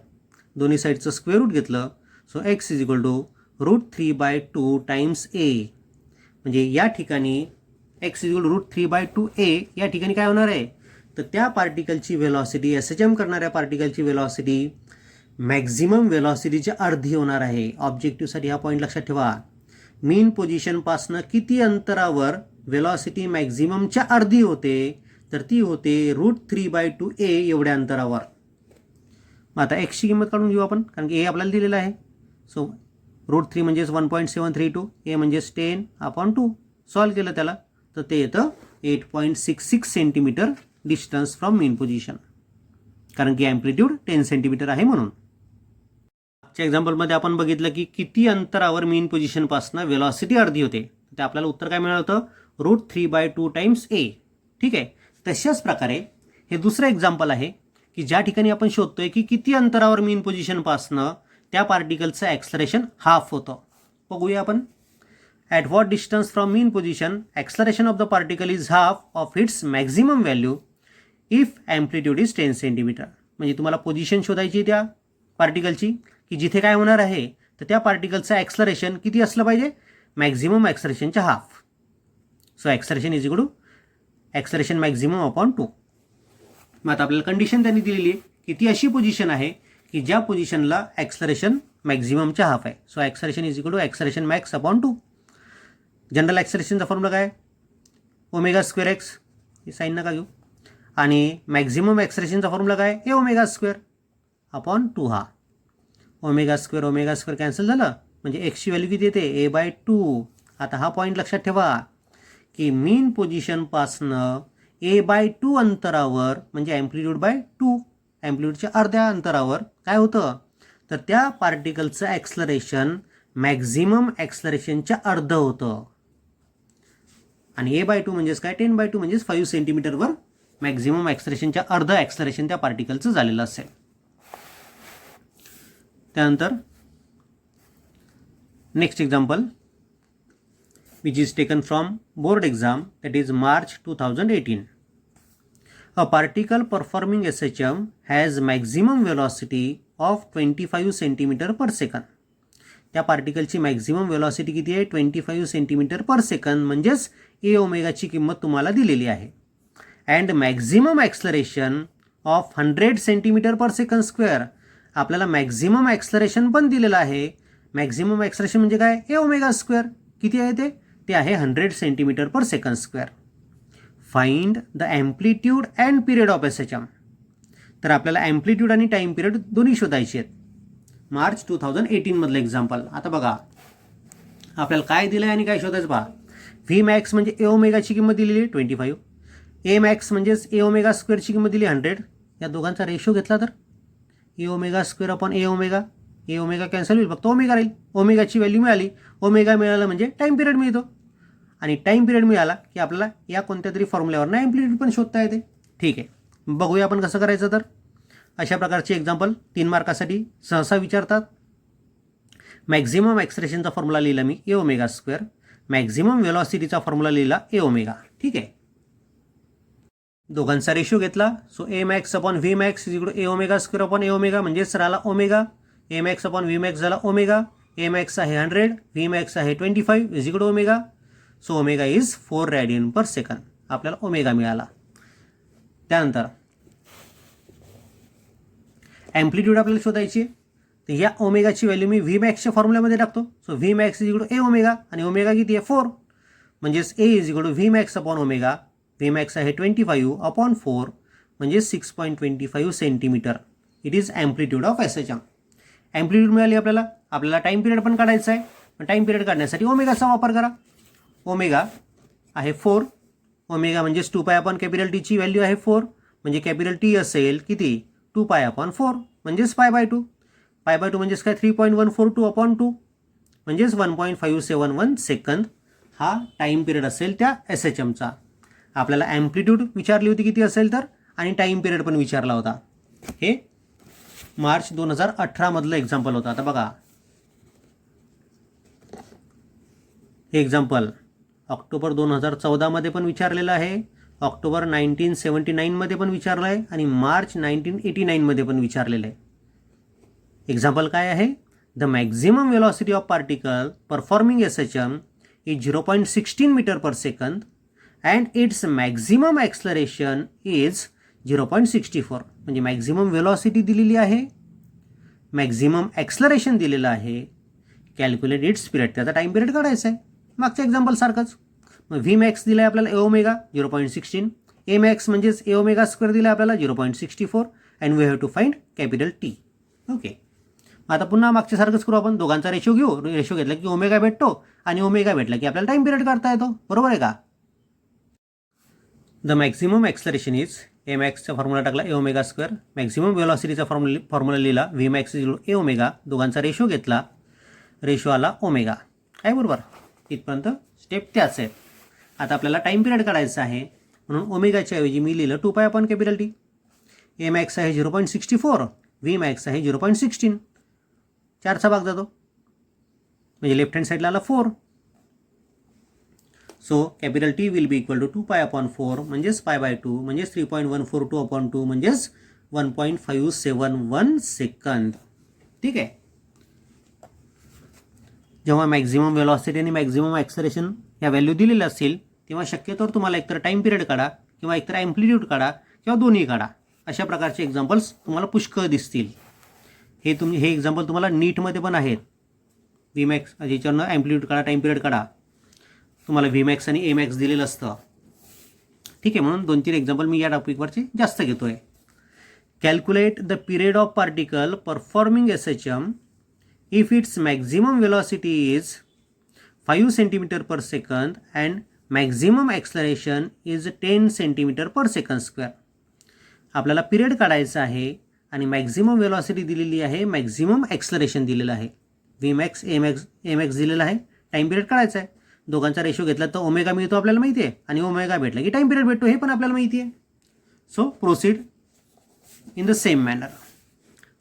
दोन्ही साईडचं स्क्वेअर रूट घेतलं. So x is equal to √3/2 times a. म्हणजे या ठिकाणी x is equal to √3/2 a या ठिकाणी काय होणार आहे तर त्या पार्टिकलची वेलॉसिटी, SHM करणाऱ्या पार्टिकलची वेलॉसिटी मॅक्झिमम वेलॉसिटीच्या अर्धी होणार आहे. ऑब्जेक्टिव्हसाठी हा पॉईंट लक्षात ठेवा. मीन पोझिशनपासनं किती अंतरावर वेलॉसिटी मॅक्झिममच्या अर्धी होते तर ती होते √3/2 a एवढ्या अंतरावर. मग आता एक्सची किंमत काढून घेऊ आपण, कारण की a आपल्याला दिलेला आहे. सो √3 म्हणजेच 1.732, a म्हणजेच 10/2. सॉल्व केलं त्याला तर ते येतं 8.66 centimetre distance from mean position, कारण की ॲम्प्लिट्यूड 10 सेंटीमीटर आहे म्हणून. मागच्या एक्झाम्पलमध्ये आपण बघितलं की किती अंतरावर मीन पोझिशनपासून वेलॉसिटी अर्धी होते. तर आपल्याला उत्तर काय मिळालं होतं, √3/2 टाइम्स a. ठीक आहे, तशाच प्रकारे हे दुसरं एक्झाम्पल आहे की ज्या ठिकाणी आपण शोधतोय की किती अंतरावर मीन पोझिशनपासनं त्या पार्टिकलचं ॲक्सलरेशन हाफ होतं. बघूया आपण. At what distance from mean position acceleration of the particle is half of its maximum value if amplitude is 10 centimeter. म्हणजे तुम्हाला पोझिशन शोधायची त्या पार्टिकलची की जिथे काय होणार आहे तर त्या पार्टिकलचं ॲक्सलरेशन किती असलं पाहिजे, मॅक्झिमम ॲक्सलरेशनच्या half. So acceleration is equal to acceleration maximum upon 2. मग आता आपल्याला कंडिशन त्यांनी दिलेली आहे की ती अशी पोझिशन आहे की ज्या पोझिशनला ॲक्सलरेशन मॅक्झिममच्या हाफ आहे. So acceleration is equal to acceleration max upon 2. General ॲक्सलरेशनचा फॉर्म्युला काय, ω²x, ही साईन नका घेऊ. आणि मॅक्झिमम ॲक्सलरेशनचा फॉर्म्युला काय, a ω² अपॉन 2. हा ω² कॅन्सल झालं म्हणजे एक्सची व्हॅल्यू किती येते, a/2 आता हा पॉईंट लक्षात ठेवा की मीन पोझिशनपासनं a/2 अंतरावर म्हणजे ॲम्प्लिट्यूड बाय 2 ॲम्प्लिट्यूडच्या अर्ध्या अंतरावर काय होतं तर त्या पार्टिकलचं ॲक्सलरेशन मॅक्झिमम ॲक्सलरेशनच्या अर्ध होतं आणि a/2 म्हणजेच काय 10/2 म्हणजेच 5 सेंटीमीटरवर मॅक्झिमम ॲक्सलरेशनच्या अर्ध ॲक्सलरेशन त्या पार्टिकलचं झालेलं असेल. त्यानंतर next example which is taken from board exam, that is March 2018. A particle performing SHM has maximum velocity of 25 centimeter per second. त्या पार्टिकलची मॅक्झिमम वेलॉसिटी किती आहे 25 सेंटीमीटर पर सेकंद म्हणजेच ए ओमेगाची किंमत तुम्हाला दिलेली आहे. And maximum acceleration of 100 centimeter per second square. आपल्याला maximum acceleration पण दिलेलं आहे. मॅक्झिमम ॲक्सलरेशन म्हणजे काय ए ओमेगा स्क्वेअर. किती आहे ते आहे 100 centimeter per second square. Find the amplitude and period of SHM. तर आपल्याला ॲम्प्लिट्यूड आणि टाईम पिरियड दोन्ही शोधायचे आहेत. मार्च 2018 मधलं एक्झाम्पल. आता बघा आपल्याला काय दिलं आहे आणि काय शोधायचं पहा. व्ही मॅक्स म्हणजे ए ओमेगाची किंमत दिलेली आहे 25. ए मॅक्स म्हणजेच ए ओमेगा स्क्वेअरची किंमत दिली 100. या दोघांचा रेशो घेतला तर ए omega square upon A omega cancel होईल फक्त ओमेगा राहील. ओमेगाची व्हॅल्यू मिळाली. ओमेगा मिळालं म्हणजे टाईम पिरियड मिळतो आणि टाईम पिरियड मिळाला की आपल्याला या कोणत्या तरी फॉर्म्युल्यावरनं ॲम्प्लिट्यूड पण शोधता येते. ठीक आहे बघूया आपण कसं करायचं. तर अशा प्रकारचे एक्झाम्पल 3 मार्कासाठी सहसा विचारतात. मॅक्झिमम ॲक्सलरेशनचा फॉर्म्युला लिहिला मी ए ओमेगा स्क्वेअर. मॅक्झिमम वेलॉसिटीचा फॉर्म्युला लिहिला ए ओमेगा. ठीक आहे दोघांचा रेशो घेतला. So A max upon V max is equal to A omega square upon A omega म्हणजेच राहिला omega. A max upon V max झाला ओमेगा. ए मॅक्स आहे 100 व्ही मॅक्स आहे 25 is equal to omega. So omega is 4 radian per second. आपल्याला omega मिळाला. त्यानंतर amplitude आपल्याला शोधायची आहे. तर या ओमेगाची व्हॅल्यू मी व्ही मॅक्सच्या फॉर्म्युल्यामध्ये टाकतो. So v max is equal to A omega आणि ओमेगा किती आहे 4 म्हणजेच a is equal to v max upon omega. V max आहे 25 अपॉन 4 म्हणजे 6.25 centimeter. It is amplitude of SHM. Amplitude मिळाली आपल्याला टाईम पिरियड पण काढायचा आहे. टाईम पिरियड काढण्यासाठी ओमेगाचा वापर करा. ओमेगा आहे 4. ओमेगा म्हणजेच 2 पाय अपॉन कॅपिटल टीची व्हॅल्यू आहे 4 म्हणजे कॅपिटल टी असेल किती 2 पाय अपॉन 4 म्हणजेच π/2. π/2 म्हणजेच काय 3.142 अपॉन 2 म्हणजेच 1.571 सेकंद हा टाईम पिरियड असेल त्या SHMचा. आपल्याला ॲम्प्लिट्यूड विचारली होती किती असेल तर आणि टाईम पिरियड पण विचारला होता. हे मार्च 2018 मधलं एक्झाम्पल होतं. आता बघा हे एक्झाम्पल ऑक्टोबर 2014 मध्ये पण विचारलेलं आहे. ऑक्टोबर 1979 मध्ये पण विचारलं आहे आणि मार्च 1989 मध्ये पण विचारलेलं आहे. एक्झाम्पल काय आहे the maximum velocity of particle performing SHM is 0.16 metre per second and its maximum acceleration is 0.64. म्हणजे मॅक्झिमम वेलॉसिटी दिलेली आहे. मॅक्झिमम ॲक्सलरेशन दिलेलं आहे. Calculate its period. त्याचा टाईम पिरियड काढायचा आहे मागच्या एक्झाम्पल सारखंच. मग व्ही मॅक्स दिला आहे आपल्याला ए ओमेगा 0.16. ए मॅक्स म्हणजेच ए ओमेगा स्क्वेअर दिला आहे आपल्याला 0.64 and we have to find capital T. Okay आता पुन्हा मागच्यासारखंच करू आपण. दोघांचा रेशो घेऊ. रेशो घेतला की ओमेगा भेटतो आणि ओमेगा भेटला की आपल्याला टाईम पिरियड काढता येतो. बरोबर आहे का. The maximum acceleration is a मॅक्सचा फॉर्म्युला टाकला ए ओमेगा स्क्वेअर. मॅक्झिमम वेलॉसिटीचा फॉर्म्युला लिहिला v max is a omega. दोघांचा रेशो घेतला. रेशो आला ओमेगा आहे बरोबर. इथपर्यंत स्टेप त्याच आहेत. आता आपल्याला टाईम पिरियड काढायचा आहे म्हणून ओमेगाच्या ऐवजी मी लिहिलं 2 pi upon capital T. A max आहे 0.64. व्ही मॅक्स आहे 0.16. 4चा भाग जातो म्हणजे लेफ्ट हँड साईडला आला 4. So capital T will be equal to 2 pi upon 4 म्हणजेच π/2 म्हणजेच 3.142 अपॉन 2 म्हणजेच 1.571 सेकंद. ठीक आहे. जेव्हा मॅक्झिमम वेलॉसिटी आणि मॅक्झिमम ॲक्सलरेशन या व्हॅल्यू दिलेल्या असतील तेव्हा शक्यतोवर तुम्हाला एकतर टाईम पिरियड काढा किंवा एकतर ॲम्प्लिट्यूड काढा किंवा दोन्ही काढा. अशा प्रकारचे एक्झाम्पल्स तुम्हाला पुष्कळ दिसतील. हे एक्झाम्पल तुम्हाला नीटमध्ये पण आहेत. व्ही मॅक्स याच्यावरनं ॲम्प्लिट्यूड काढा टाईम पिरियड काढा. तुम्हाला व्ही मॅक्स आणि ए मॅक्स दिलेलं असतं. ठीक आहे म्हणून 2-3 एक्झाम्पल मी या टॉपिकवरचे जास्त घेतो आहे. Calculate the period of particle performing SHM if its maximum velocity is 5 centimetre per second and maximum acceleration is 10 centimetre per second square. आपल्याला पिरियड काढायचा आहे आणि मॅक्झिमम वेलॉसिटी दिलेली आहे, मॅक्झिमम ॲक्सलरेशन दिलेलं आहे, व्ही मॅक्स ए मॅक्स दिलेलं आहे, टाईम पिरियड काढायचा आहे. दोघांचा रेशो घेतला तर ओमेगा मिळतो आपल्याला माहिती आहे, आणि ओमेगा भेटला की टाईम पिरियड भेटतो हे पण आपल्याला माहिती आहे. So proceed in the same manner.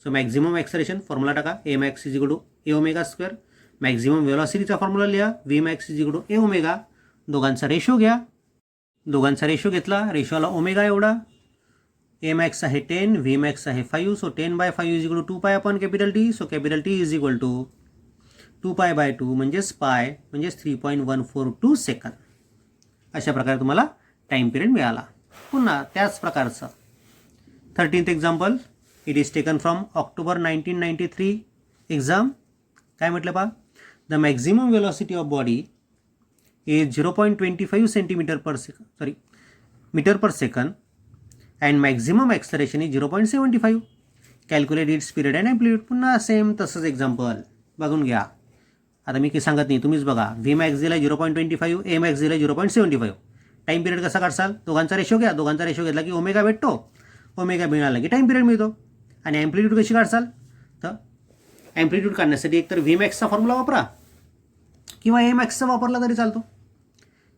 So maximum acceleration formula टाका, a max is equal to A omega square. Maximum वेलॉसिटीचा फॉर्म्युला लिहा, v max is equal to A omega. दोघांचा रेशो घ्या, दोघांचा रेशो घेतला, रेशोला ओमेगा एवढा, ए मॅक्स आहे 10, V max आहे 5. So 10/5 is equal to 2 pi upon capital T. So capital T is equal to 2π/2 म्हणजेच पाय म्हणजेच 3.142 सेकंद. अशा प्रकारे तुम्हाला टाईम पिरियड मिळाला. पुन्हा त्याच प्रकारचं 13th example. It is taken from October 1993 exam. काय म्हटलं पहा, the maximum velocity of body is 0.25 centimetre per second metre per second and maximum acceleration is 0.75. Calculate its period and amplitude. पुन्हा same तसंच example बघून घ्या. आता मी काही सांगत नाही, तुम्हीच बघा. व्ही मॅक्स दिला 0.25, ए मॅक्स दिला 0.75. टाईम पिरियड कसा काढसाल, दोघांचा रेशो घ्या, दोघांचा रेशो घेतला की ओमेगा भेटतो, ओमेगा मिळाला की टाईम पिरियड मिळतो. आणि ॲम्प्लिट्यूड कशी काढसाल, तर ॲम्प्लिट्यूड काढण्यासाठी एकतर व्ही मॅक्सचा फॉर्म्युला वापरा किंवा ए मॅक्सचा वापरला तरी चालतो.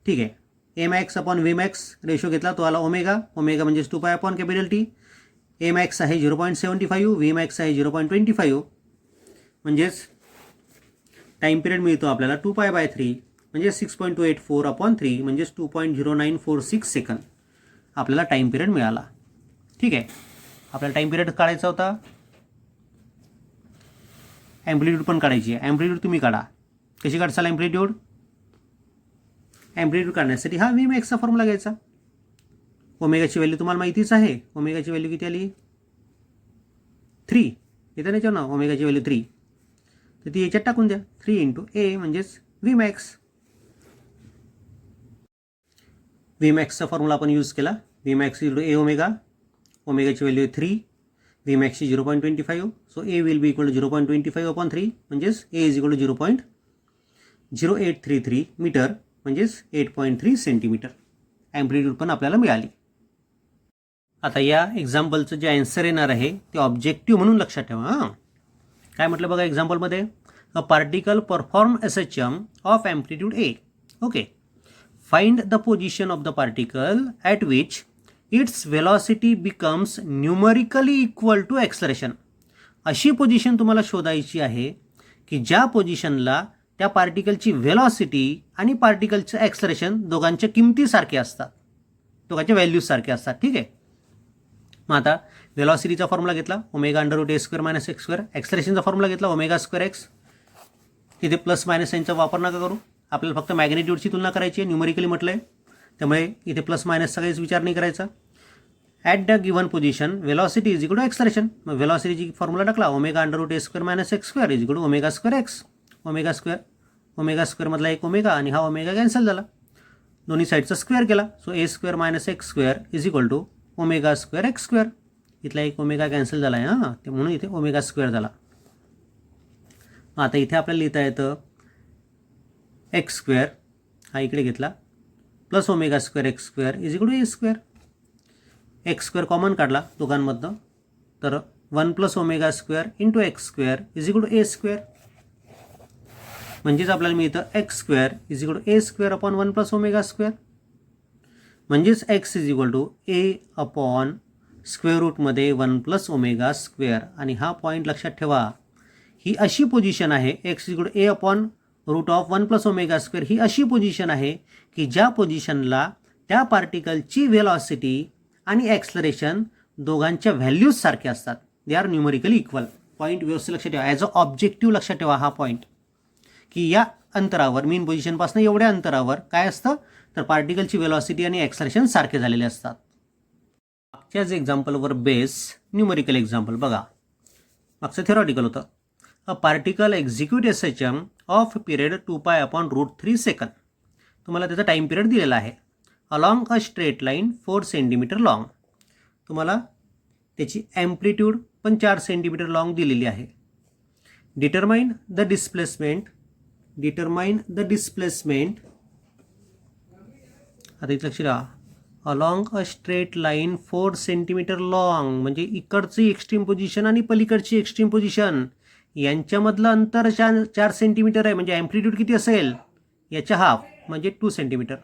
ठीक आहे, a max upon V max ratio घेतला तो आला ओमेगा, ओमेगा म्हणजेच 2π upon capital T. A max आहे 0.75, व्ही मॅक्स आहे 0.25, म्हणजेच टाईम पिरियड मिळतो आपल्याला 2π/3 म्हणजे 6.284 अपॉन 3 म्हणजेच 2.0946 सेकंद आपल्याला टाईम पिरियड मिळाला. ठीक आहे, आपल्याला टाईम पिरियड काढायचा होता, ॲम्प्लिट्यूड पण काढायची आहे. ॲम्प्लिट्यूड तुम्ही काढा, कशी काढसाल ॲम्प्लिट्यूड. ॲम्प्लिट्यूड काढण्यासाठी हा व्ही मॅक्सचा फॉर्म्युला घ्यायचा. ओमेगाची व्हॅल्यू तुम्हाला माहितीच आहे, ओमेगाची व्हॅल्यू किती आली 3 येतं त्याच्यावर ना, ओमेगाची व्हॅल्यू 3, तर ती याच्यात टाकून द्या. 3 × ए म्हणजेच व्ही मॅक्स. व्ही मॅक्सचा फॉर्म्युला आपण यूज केला, v max is a omega, ओमेगाची व्हॅल्यू 3, व्ही मॅक्सची 0.25. So a will be equal to 0.25 upon 3 म्हणजेच a is equal to 0.0833 meter म्हणजेच 8.3 सेंटीमीटर. ॲम्प्लिट्यूड पण आपल्याला मिळाली. आता या एक्झाम्पलचं जे आन्सर येणार आहे ते ऑब्जेक्टिव्ह म्हणून लक्षात ठेवा. हां, काय म्हटलं बघा एक्झाम्पलमध्ये, a particle perform SHM of amplitude a. Okay, find the position of the particle at which its velocity becomes numerically equal to acceleration. अशी पोझिशन तुम्हाला शोधायची आहे की ज्या पोझिशनला त्या पार्टिकलची वेलॉसिटी आणि पार्टिकलचं ॲक्सलरेशन दोघांच्या किमती सारखे असतात, दोघांच्या व्हॅल्यूज सारखे असतात. ठीक आहे, मग आता वेलॉसिटीचा फॉर्म्युला घेतला ω√a² - x². ॲक्सलरेशनचा फॉर्म्युला घेतला ω²x. तिथे प्लस मायनस साईनचा वापर नका करू, आपल्याला फक्त मॅग्नेट्यूडची तुलना करायची आहे, न्यूमरिकली म्हटलं आहे, त्यामुळे इथे प्लस मायनसचा काहीच विचार नाही करायचा. At the given position velocity is equal to acceleration. मग वेलॉसिटीची फॉर्म्युला टाकला ω√a² - x² is equal to ω²x. ω² मधला एक ओमेगा आणि हा ओमेगा कॅन्सल झाला, दोन्ही साईडचा स्क्वेअर केला. So a² - x² is equal to ω²x². इथला एक ओमेगा कॅन्सल झाला आहे, हां, ते म्हणून इथे ω² झाला. आता इथे आपल्याला लिहिता येतं x² हा इकडे घेतला plus ω²x² is equal to a². x² common काढला दोघांमधनं, तर 1 + ω² × x² is equal to a². म्हणजेच आपल्याला मिळतं x² is equal to a² upon 1 + ω². म्हणजेच x is equal to a अपॉन स्क्वेअर रूटमध्ये 1 + ω². आणि हा पॉईंट लक्षात ठेवा, ही अशी पोझिशन आहे, x is equal to a upon √1 + ω². ही अशी पोझिशन आहे की ज्या पोझिशनला त्या पार्टिकलची वेलॉसिटी आणि ॲक्सलरेशन दोघांच्या व्हॅल्यूज सारखे असतात, they are numerically equal. Point व्यवस्थित लक्षात ठेवा, ॲज अ ऑब्जेक्टिव्ह लक्षात ठेवा हा पॉईंट, की या अंतरावर मीन पोझिशनपासून एवढ्या अंतरावर काय असतं, तर पार्टिकलची वेलॉसिटी आणि ॲक्सलरेशन सारखे झालेले असतात. मागच्याच एक्झाम्पलवर बेस न्यूमरिकल एक्झाम्पल बघा. मागचं थेरॉटिकल होतं. A particle execute SHM of period 2π upon √3 second. तुम्हाला त्याचा टाईम पिरियड दिलेला आहे. Along a straight line 4 centimeter long. तुम्हाला त्याची ॲम्प्लिट्यूड पण 4 सेंटीमीटर लॉंग दिलेली आहे. Determine the displacement determine the displacement, आता इथं लक्ष द्या, along a straight line 4 centimeter long, म्हणजे इकडची एक्स्ट्रीम पोझिशन आणि पलीकडची एक्स्ट्रीम पोझिशन यांच्यामधलं अंतर 4 सेंटीमीटर आहे, म्हणजे ॲम्प्लिट्यूड किती असेल याच्या हाफ, म्हणजे 2 centimetre.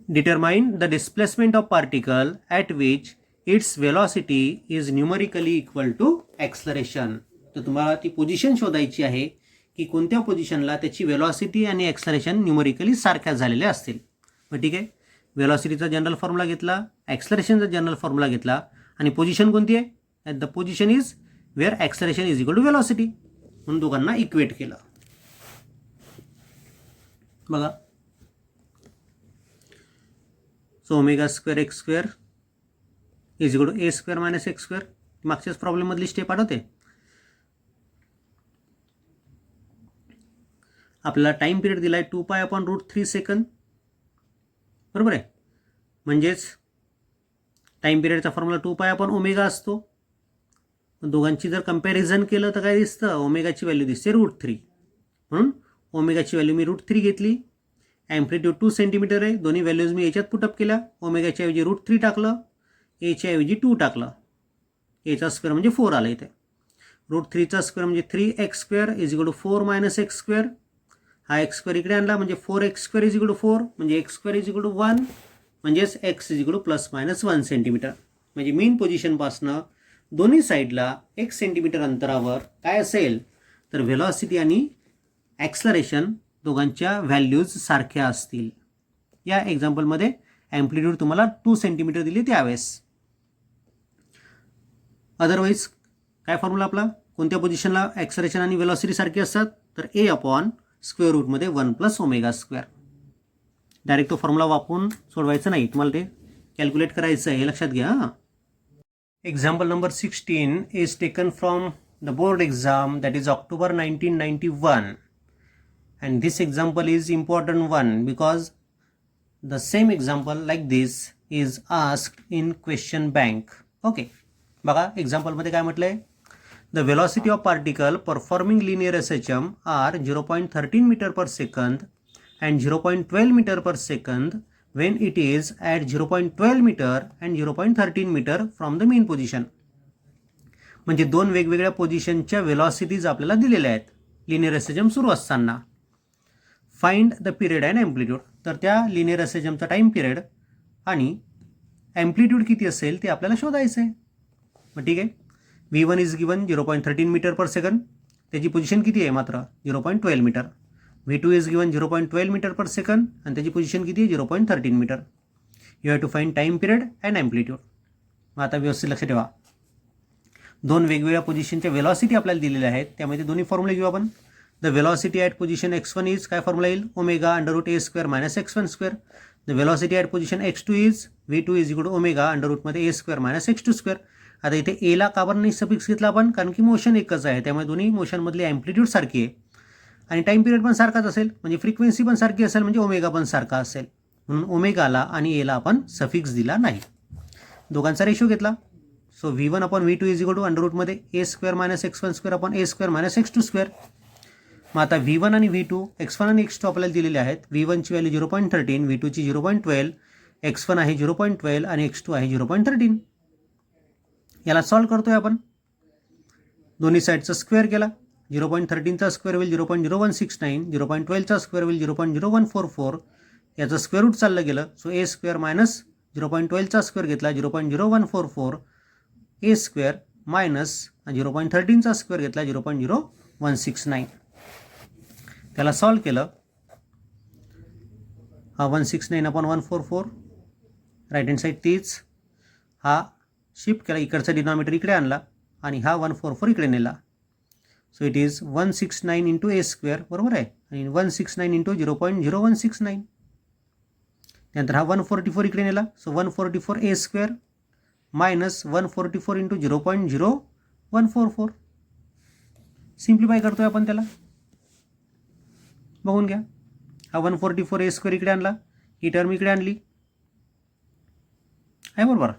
Determine the displacement of particle at which its velocity is numerically equal to acceleration. तर तुम्हाला ती पोझिशन शोधायची आहे की कोणत्या पोझिशनला त्याची वेलॉसिटी आणि ॲक्सलरेशन न्यूमरिकली सारख्या झालेल्या असतील. मग ठीक आहे, वेलॉसिटीचा जनरल फॉर्म्युला घेतला, ॲक्सलरेशनचा जनरल फॉर्म्युला घेतला, आणि पोझिशन कोणती आहे, at the position is where acceleration is equal to velocity, म्हणून दोघांना इक्वेट केलं. बघा, so omega square X square is equal to A square minus x square. मागच्याच प्रॉब्लेममधली स्टेप आठवते. आपल्याला टाईम पिरियड दिला आहे 2π/√3 सेकंद, बरोबर आहे. म्हणजेच टाईम पिरियडचा फॉर्म्युला 2π/ω असतो. दोघांची जर कंपॅरिझन केलं तर काय दिसतं, ओमेगाची व्हॅल्यू दिसते √3, म्हणून ओमेगाची व्हॅल्यू मी √3 घेतली. ॲम्प्लिट्यूड 2 सेंटीमीटर आहे, दोन्ही व्हॅल्यूज मी याच्यात पुटअप केल्या. ओमेगाच्या ऐवजी √3 टाकलं, एच्या ऐवजी 2 टाकलं, एचा स्क्वेअर म्हणजे 4 आलं इथे. √3चा स्क्वेअर म्हणजे 3x² is equal to 4 - x². हा एक्स स्क्वेअर इकडे आणला म्हणजे 4x² इज इक्वल टू 4, म्हणजे x² इज इक्वल टू 1, म्हणजेच x is equal to ±1 centimetre. म्हणजे मेन पोझिशनपासनं दोन्ही साईडला 1 सेंटीमीटर अंतरावर काय असेल तर व्हेलॉसिटी आणि ॲक्सलरेशन दोघांच्या व्हॅल्यूज सारख्या असतील. या एक्झाम्पलमध्ये ॲम्प्लिट्यूड तुम्हाला 2 सेंटीमीटर दिली त्यावेळेस. अदरवाईज काय फॉर्म्युला आपला, कोणत्या पोझिशनला ॲक्सलरेशन आणि व्हेलॉसिटी सारखी असतात, तर a/√1 + ω². डायरेक्ट तो फॉर्म्युला वापरून सोडवायचं नाही, तुम्हाला ते कॅल्क्युलेट करायचं आहे, हे लक्षात घ्या. Example number 16 is taken from the board exam, that is October 1991. And this example is important one because the same example like this is asked in question bank. Okay, बघा एक्झाम्पलमध्ये काय म्हटलंय, the velocity of particle performing linear SHM are 0.13 meter per second and 0.12 meter per second when it is at 0.12 meter and 0.13 meter from the mean position. म्हणजे दोन वेगवेगळ्या पोझिशनच्या वेलॉसिटीज आपल्याला दिलेल्या आहेत linear SHM सुरू असताना. Find the period and amplitude. तर त्या लिनियर SHMचा टाईम पिरियड आणि ॲम्प्लिट्यूड किती असेल ते आपल्याला शोधायचं आहे. मग ठीक आहे, V1 is given 0.13 metre per second, त्याची पोझिशन किती आहे मात्र 0.12 metre. V2 is given 0.12 metre per second आणि त्याची पोझिशन किती आहे 0.13 metre. You have to find time period and amplitude. मग आता व्यवस्थित लक्ष ठेवा, दोन वेगवेगळ्या पोझिशनच्या वेलॉसिटी आपल्याला दिलेल्या आहेत, त्यामध्ये दोन्ही फॉर्म्युले घेऊ आपण. The velocity at position x1 is काय फॉर्म्युला येईल, ω√a² - x1². The velocity at position x2 is v2 is equal to ω√a² - x2². आता इथे एला का बरं नाही सफिक्स घेतला आपण, कारण की मोशन एकच आहे, त्यामुळे दोन्ही मोशनमधली ॲम्प्लिट्यूड सारखी आहे आणि टाईम पिरियड पण सारखाच असेल, म्हणजे फ्रिक्वेन्सी पण सारखी असेल, म्हणजे ओमेगा पण सारखा असेल, म्हणून ओमेगाला आणि एला आपण सफिक्स दिला नाही. दोघांचा रेशो घेतला. सो V1/V2 is equal to √a² - x1² a² - x2². मग आता V1 आणि V2, x1 आणि x2 आपल्याला दिलेले आहेत. V1ची व्हॅल्यू 0.13, V2ची 0.12, x1 आहे 0.12 आणि x2 आहे 0.13. याला सॉल्व करतोय आपण, दोन्ही साईडचा स्क्वेअर केला. 0.13चा स्क्वेअर होईल 0.0169, 0.12चा स्क्वेअर होईल 0.0144, याचं स्क्वेअर रूट चाललं गेलं. सो a² मायनस 0.12चा स्क्वेअर घेतला 0.0144, a² मायनस 0.13चा स्क्वेअर घेतला 0.0169. त्याला सॉल्व केलं, हा 169/144 राईट हँड साईड तीच, हा शिफ्ट केला, इकडचा डिनॉमिनेटर इकडे आणला आणि हा 144 इकडे नेला. सो इट इज 169 × a², बरोबर आहे, आणि 169 × 0.0169. त्यानंतर हा 144 इकडे नेला. So 144 a² minus 144 × 0.0144. सिम्प्लिफाय करतोय आपण त्याला, बघून घ्या. हा 144 a² इकडे आणला, ही टर्म इकडे आणली आहे, बरोबर.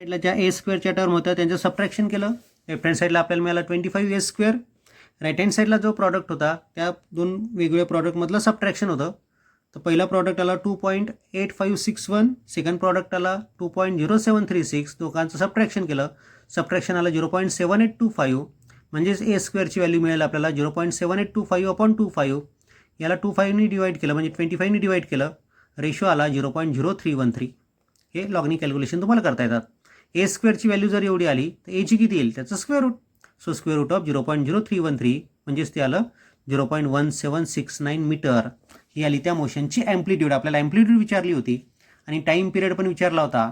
साईडला ज्या a² टर्म होत्या त्यांचं सबट्रॅक्शन केलं. लेफ्ट हँड साईडला आपल्याला मिळाला 25 a², राईट हँड साईडला जो प्रॉडक्ट होता त्या दोन वेगवेगळ्या प्रॉडक्टमधलं सबट्रॅक्शन होतं. तर पहिला प्रॉडक्ट आला 2.8561, सेकंड प्रॉडक्ट आला 2.0736. दोघांचं सबट्रॅक्शन केलं, सबट्रॅक्शन आलं 0.7825, म्हणजेच ए स्क्वेअरची व्हॅल्यू मिळेल आपल्याला 0.7825 अपॉन 25. याला 25नी डिवाईड केलं म्हणजे 25नी डिवाईड केलं, रेशो आला 0.0313. हे लॉगनी कॅल्क्युलेशन तुम्हाला करता येतात. ए स्क्वेअरची व्हॅल्यू जर एवढी आली तर एची किती येईल, त्याचं square root. So square root of 0.0313 म्हणजेच ते आलं 0.1769 मीटर. ही आली त्या मोशनची ॲम्प्लिट्यूड. आपल्याला ॲम्प्लिट्यूड विचारली होती आणि टाईम पिरियड पण विचारला होता.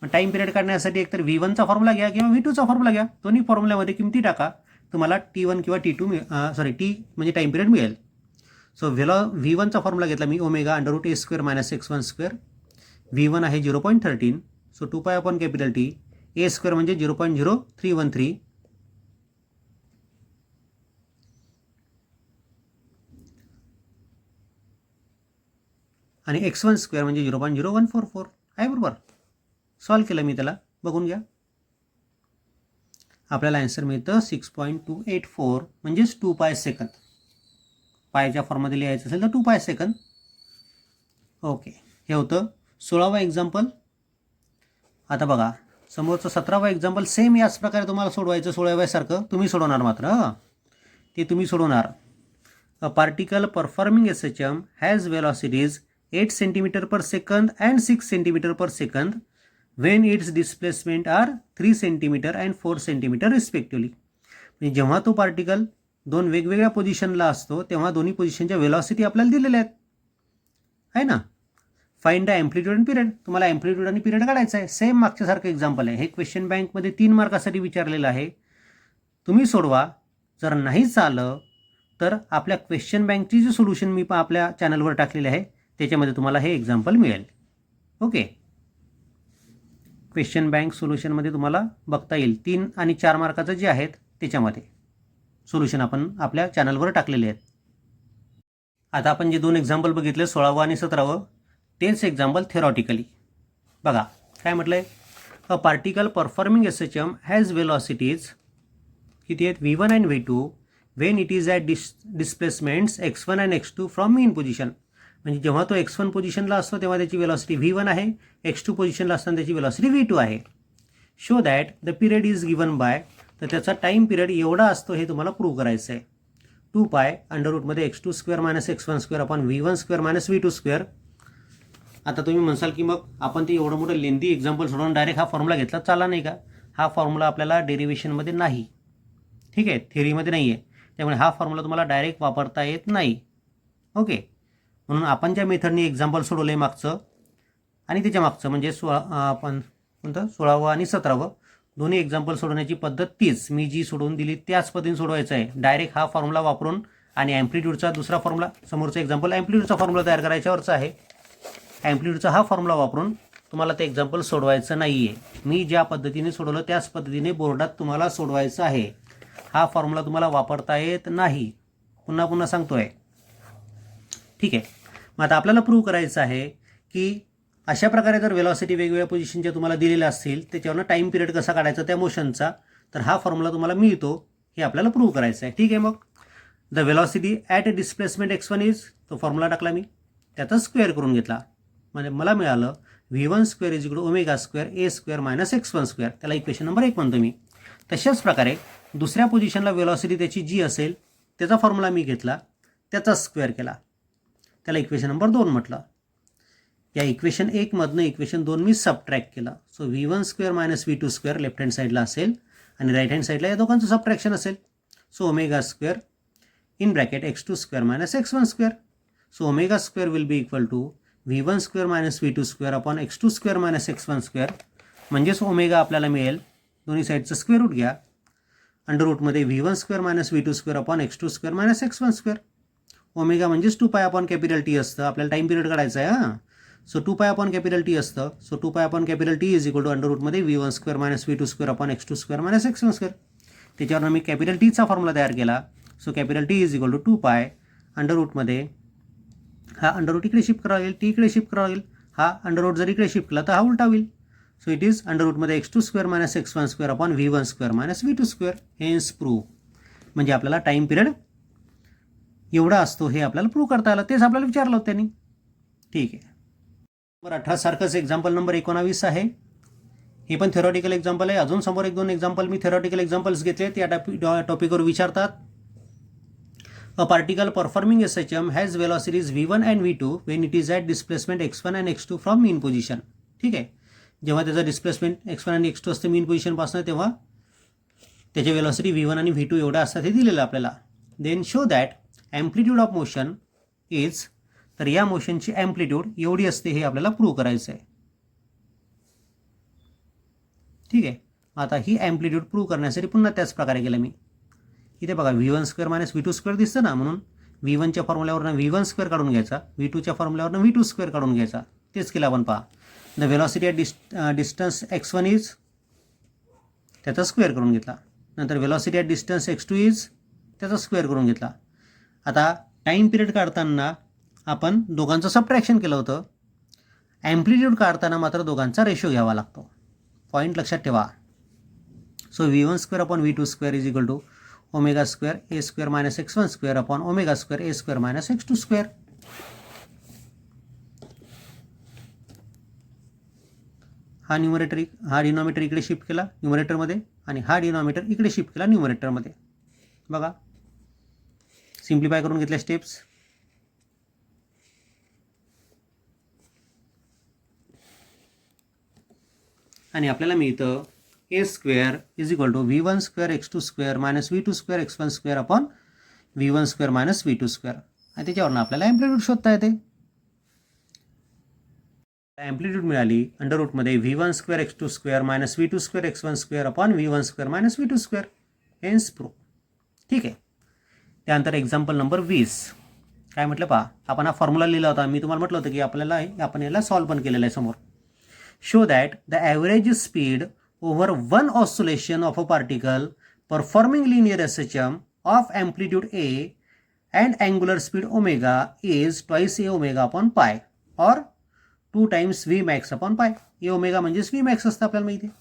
मग टाईम पिरियड काढण्यासाठी एकतर V1चा फॉर्म्युला घ्या किंवा V2चा फॉर्म्युला घ्या. दोन्ही फॉर्म्युल्यामध्ये किमती टाका, तुम्हाला T1 किंवा T2 T म्हणजे टाईम पिरियड मिळेल. सो V1चा फॉर्म्युला घेतला मी, ओमेगा अंडर रूट ए square minus x1 square. V1 आहे 0.13, so 2 pi upon capital T. A square म्हणजे 0.0313 आणि x1 स्क्वेअर म्हणजे 0.0144 आहे. बरोबर, सॉल्व केलं मी त्याला, बघून घ्या. आपल्याला आन्सर मिळतं 6.284 म्हणजेच 2 पाय सेकंद. पायच्या फॉर्ममध्ये लिहायचं असेल तर 2 पाय सेकंद. ओके, हे होतं 16वा एक्झाम्पल. आता बघा समोरचं 17वा एक्झाम्पल सेम याच प्रकारे तुम्हाला सोडवायचं. 16व्यासारखं तुम्ही सोडवणार मात्र, ते तुम्ही सोडवणार. A particle performing SHM has velocities 8 centimetre per second and 6 centimetre per second when its displacement are 3 centimetre and 4 centimetre respectively. म्हणजे जेव्हा तो पार्टिकल दोन वेगवेगळ्या पोझिशनला असतो तेव्हा दोन्ही पोझिशनच्या वेलॉसिटी आपल्याला दिलेल्या आहेत, आहे ना. Find the amplitude and period. तुम्हाला ॲम्प्लिट्यूड आणि पिरियड काढायचं आहे. सेम मागच्यासारखं एक्झाम्पल आहे. हे क्वेश्चन बँकमध्ये 3 मार्कासाठी विचारलेलं आहे. तुम्ही सोडवा. जर नाहीच आलं तर आपल्या क्वेश्चन बँकची जी सोल्युशन मी आपल्या चॅनलवर टाकलेले आहे त्याच्यामध्ये तुम्हाला हे एक्झाम्पल मिळेल. ओके, क्वेश्चन बँक सोल्युशनमध्ये तुम्हाला बघता येईल. 3 आणि 4 मार्काचं जे आहेत त्याच्यामध्ये सोल्युशन आपण आपल्या चॅनलवर टाकलेले आहेत. आता आपण जे 2 एक्झाम्पल बघितले 16वं आणि 17वं, तेच एक्झाम्पल थेरॉटिकली बघा. काय म्हटलं आहे, a particle performing SHM has velocities किती आहेत, V1 and V2 when it is at displacements x1 and x2 from mean position. म्हणजे जेव्हा तो x1 पोझिशनला असतो तेव्हा त्याची वेलॉसिटी V1 आहे, x2 पोझिशनला असताना त्याची वेलॉसिटी V2 आहे. Show that the period is given by, तर त्याचा टाईम पिरियड एवढा असतो हे तुम्हाला प्रूव्ह करायचं आहे. 2 पाय अंडर रूटमध्ये x2 square minus x1 square upon V1 square minus V2 square. आता तुम्ही म्हणसाल की मग आपण ते एवढं मोठं लेंदी एक्झाम्पल सोडून डायरेक्ट हा फॉर्म्युला घेतला चालला नाही का. हा फॉर्म्युला आपल्याला डेरिव्हेशनमध्ये नाही, ठीक आहे, थेरीमध्ये नाही आहे. त्यामुळे हा फॉर्म्युला तुम्हाला डायरेक्ट वापरता येत नाही. ओके, म्हणून आपण ज्या मेथडने एक्झाम्पल सोडवलं आहे मागचं आणि त्याच्या मागचं म्हणजे आपण कोणतं 16वं आणि 17वं दोन्ही एक्झाम्पल सोडवण्याची पद्धत तीच. मी जी सोडवून दिली त्याच पद्धतीने सोडवायचं आहे. डायरेक्ट हा फॉर्म्युला वापरून आणि ॲम्प्लिट्यूडचा दुसरा फॉर्म्युला, समोरचं एक्झाम्पल ॲम्प्लिट्यूडचा फॉर्म्युला तयार करायच्यावरचा आहे. ॲम्प्लिट्यूडचा हा फॉर्म्युला वापरून तुम्हाला ते एक्झाम्पल सोडवायचं नाही आहे. मी ज्या पद्धतीने सोडवलं त्याच पद्धतीने बोर्डात तुम्हाला सोडवायचं आहे. हा फॉर्म्युला तुम्हाला वापरता येत नाही, पुन्हा पुन्हा सांगतो आहे, ठीक आहे. मग आता आपल्याला प्रूव्ह करायचं आहे की अशा प्रकारे जर वेलॉसिटी वेगवेगळ्या पोझिशनच्या तुम्हाला दिलेल्या असतील त्याच्यावरनं टाईम पिरियड कसा काढायचा त्या मोशनचा, तर हा फॉर्म्युला तुम्हाला मिळतो हे आपल्याला प्रूव्ह करायचं आहे. ठीक आहे, मग the velocity at a displacement x1 is, तो फॉर्म्युला टाकला मी, त्याचा स्क्वेअर करून घेतला. म्हणजे मला मिळालं V1 square is equal to omega square A square minus x1 square. त्याला इक्वेशन नंबर 1 म्हणतो मी. तशाच प्रकारे दुसऱ्या पोझिशनला वेलॉसिटी त्याची जी असेल त्याचा फॉर्म्युला मी घेतला, त्याचा स्क्वेअर केला, त्याला इक्वेशन नंबर 2 म्हटलं. या इक्वेशन 1 मधनं इक्वेशन 2 मी सबट्रॅक्ट केलं. So V1 square minus V2 square left hand साईडला असेल आणि राईट हँड साईडला या दोघांचं सबट्रॅक्शन असेल. So omega square in bracket x2 square minus x1 square. So omega square will be equal to V1 square minus V2 square upon x2 square minus x1 square. म्हणजेच omega आपल्याला मिळेल, दोन्ही साईडचं square root घ्या, under रूटमध्ये V1 square minus V2 square upon x2 square minus x1 square. Omega म्हणजेच 2 pi upon capital T असतं. आपल्याला टाईम पिरियड काढायचा आहे. हां, so 2 pi upon capital T असतं. So 2 pi upon capital T is equal to under रूटमध्ये V1 square minus V2 square upon x2 square minus x1 square. त्याच्यावर मी capital Tचा फॉर्म्युला तयार केला. So capital T is equal to 2 pi under रूटमध्ये, हा under route इकडे shift करावा लागेल, T इकडे शिफ्ट करावा लागेल, हा अंडर रूट जर इकडे शिफ्ट केला तर हा उलटा होईल. सो इट इज अंडर रूटमध्ये x2 square minus x1 square upon V1 square minus V2 square. Hence prove. म्हणजे आपल्याला टाईम पिरियड एवढा असतो हे आपल्याला प्रूव्ह करता आलं. तेच आपल्याला विचारलं होतं त्यांनी. ठीक आहे. नंबर 18 सारखंच एक्झाम्पल नंबर 19 आहे. हे पण थेरॉटिकल एक्झाम्पल आहे. अजून समोर 1-2 एक्झाम्पल मी थेरॉटिकल एक्झाम्पल्स घेतले त्या टॉपिकवर विचारतात. A particle performing SHM has velocities v1 and v2 when it is at displacement x1 and x2 from mean position. ठीक आहे. जेव्हा त्याचं डिस्प्लेसमेंट x1 आणि x2 असते मीन पोझिशनपासून, तेव्हा त्याचे वेलॉसिटी v1 आणि v2 एवढा असतात हे दिलेलं आपल्याला. Then show that amplitude of motion is, तर या मोशनची ॲम्प्लिट्यूड एवढी असते हे आपल्याला प्रूव्ह करायचं आहे. ठीक आहे. आता ही ॲम्प्लिट्यूड प्रूव्ह करण्यासाठी पुन्हा त्याच प्रकारे केलं मी. इथे बघा v1² मायनस v2² दिसतं ना, म्हणून v1च्या फॉर्म्युल्यावरनं v1² काढून घ्यायचा, v2च्या फॉर्म्युल्यावरनं v2² काढून घ्यायचा. तेच केलं आपण. पहा, the velocity at distance x1 is, त्याचा स्क्वेअर करून घेतला. नंतर velocity at distance x2 is, त्याचा स्क्वेअर करून घेतला. आता टाईम पिरियड काढताना आपण दोघांचं सबट्रॅक्शन केलं होतं. ॲम्प्लिट्यूड काढताना मात्र दोघांचा रेशो घ्यावा लागतो. पॉईंट लक्षात ठेवा. So v1² upon v2² is equal to ω² a² minus x1² upon ω² a² minus x2². हा डिनॉमिनेटर इकडे शिफ्ट केला न्यूमरेटरमध्ये, आणि हा डिनॉमिनेटर इकडे शिफ्ट केला न्यूमरेटरमध्ये. बघा, सिम्प्लिफाय करून घेतल्या स्टेप्स. आणि आपल्याला मिळतं a² is equal to v1² x2² minus v2² x1² upon v1² minus v2². आणि त्याच्यावरून आपल्याला ॲम्प्लिट्यूड शोधता येते. ॲम्प्लिट्यूड मिळाली अंडर रूटमध्ये v1² x2² minus v2² x1² upon v1² minus v2². Hence prove. ठीक आहे. त्यानंतर एक्झाम्पल नंबर 20 काय म्हटलं पहा, आपण हा फॉर्म्युला लिहिला होता. मी तुम्हाला म्हटलं होतं की आपण याला सॉल्व पण केलेलं आहे समोर. Show that the average speed over one oscillation of a particle performing linear SHM of amplitude a and angular speed omega is twice a omega upon pi or 2 times v max upon pi. A omega म्हणजेच v max असतं आपल्याला माहिती आहे.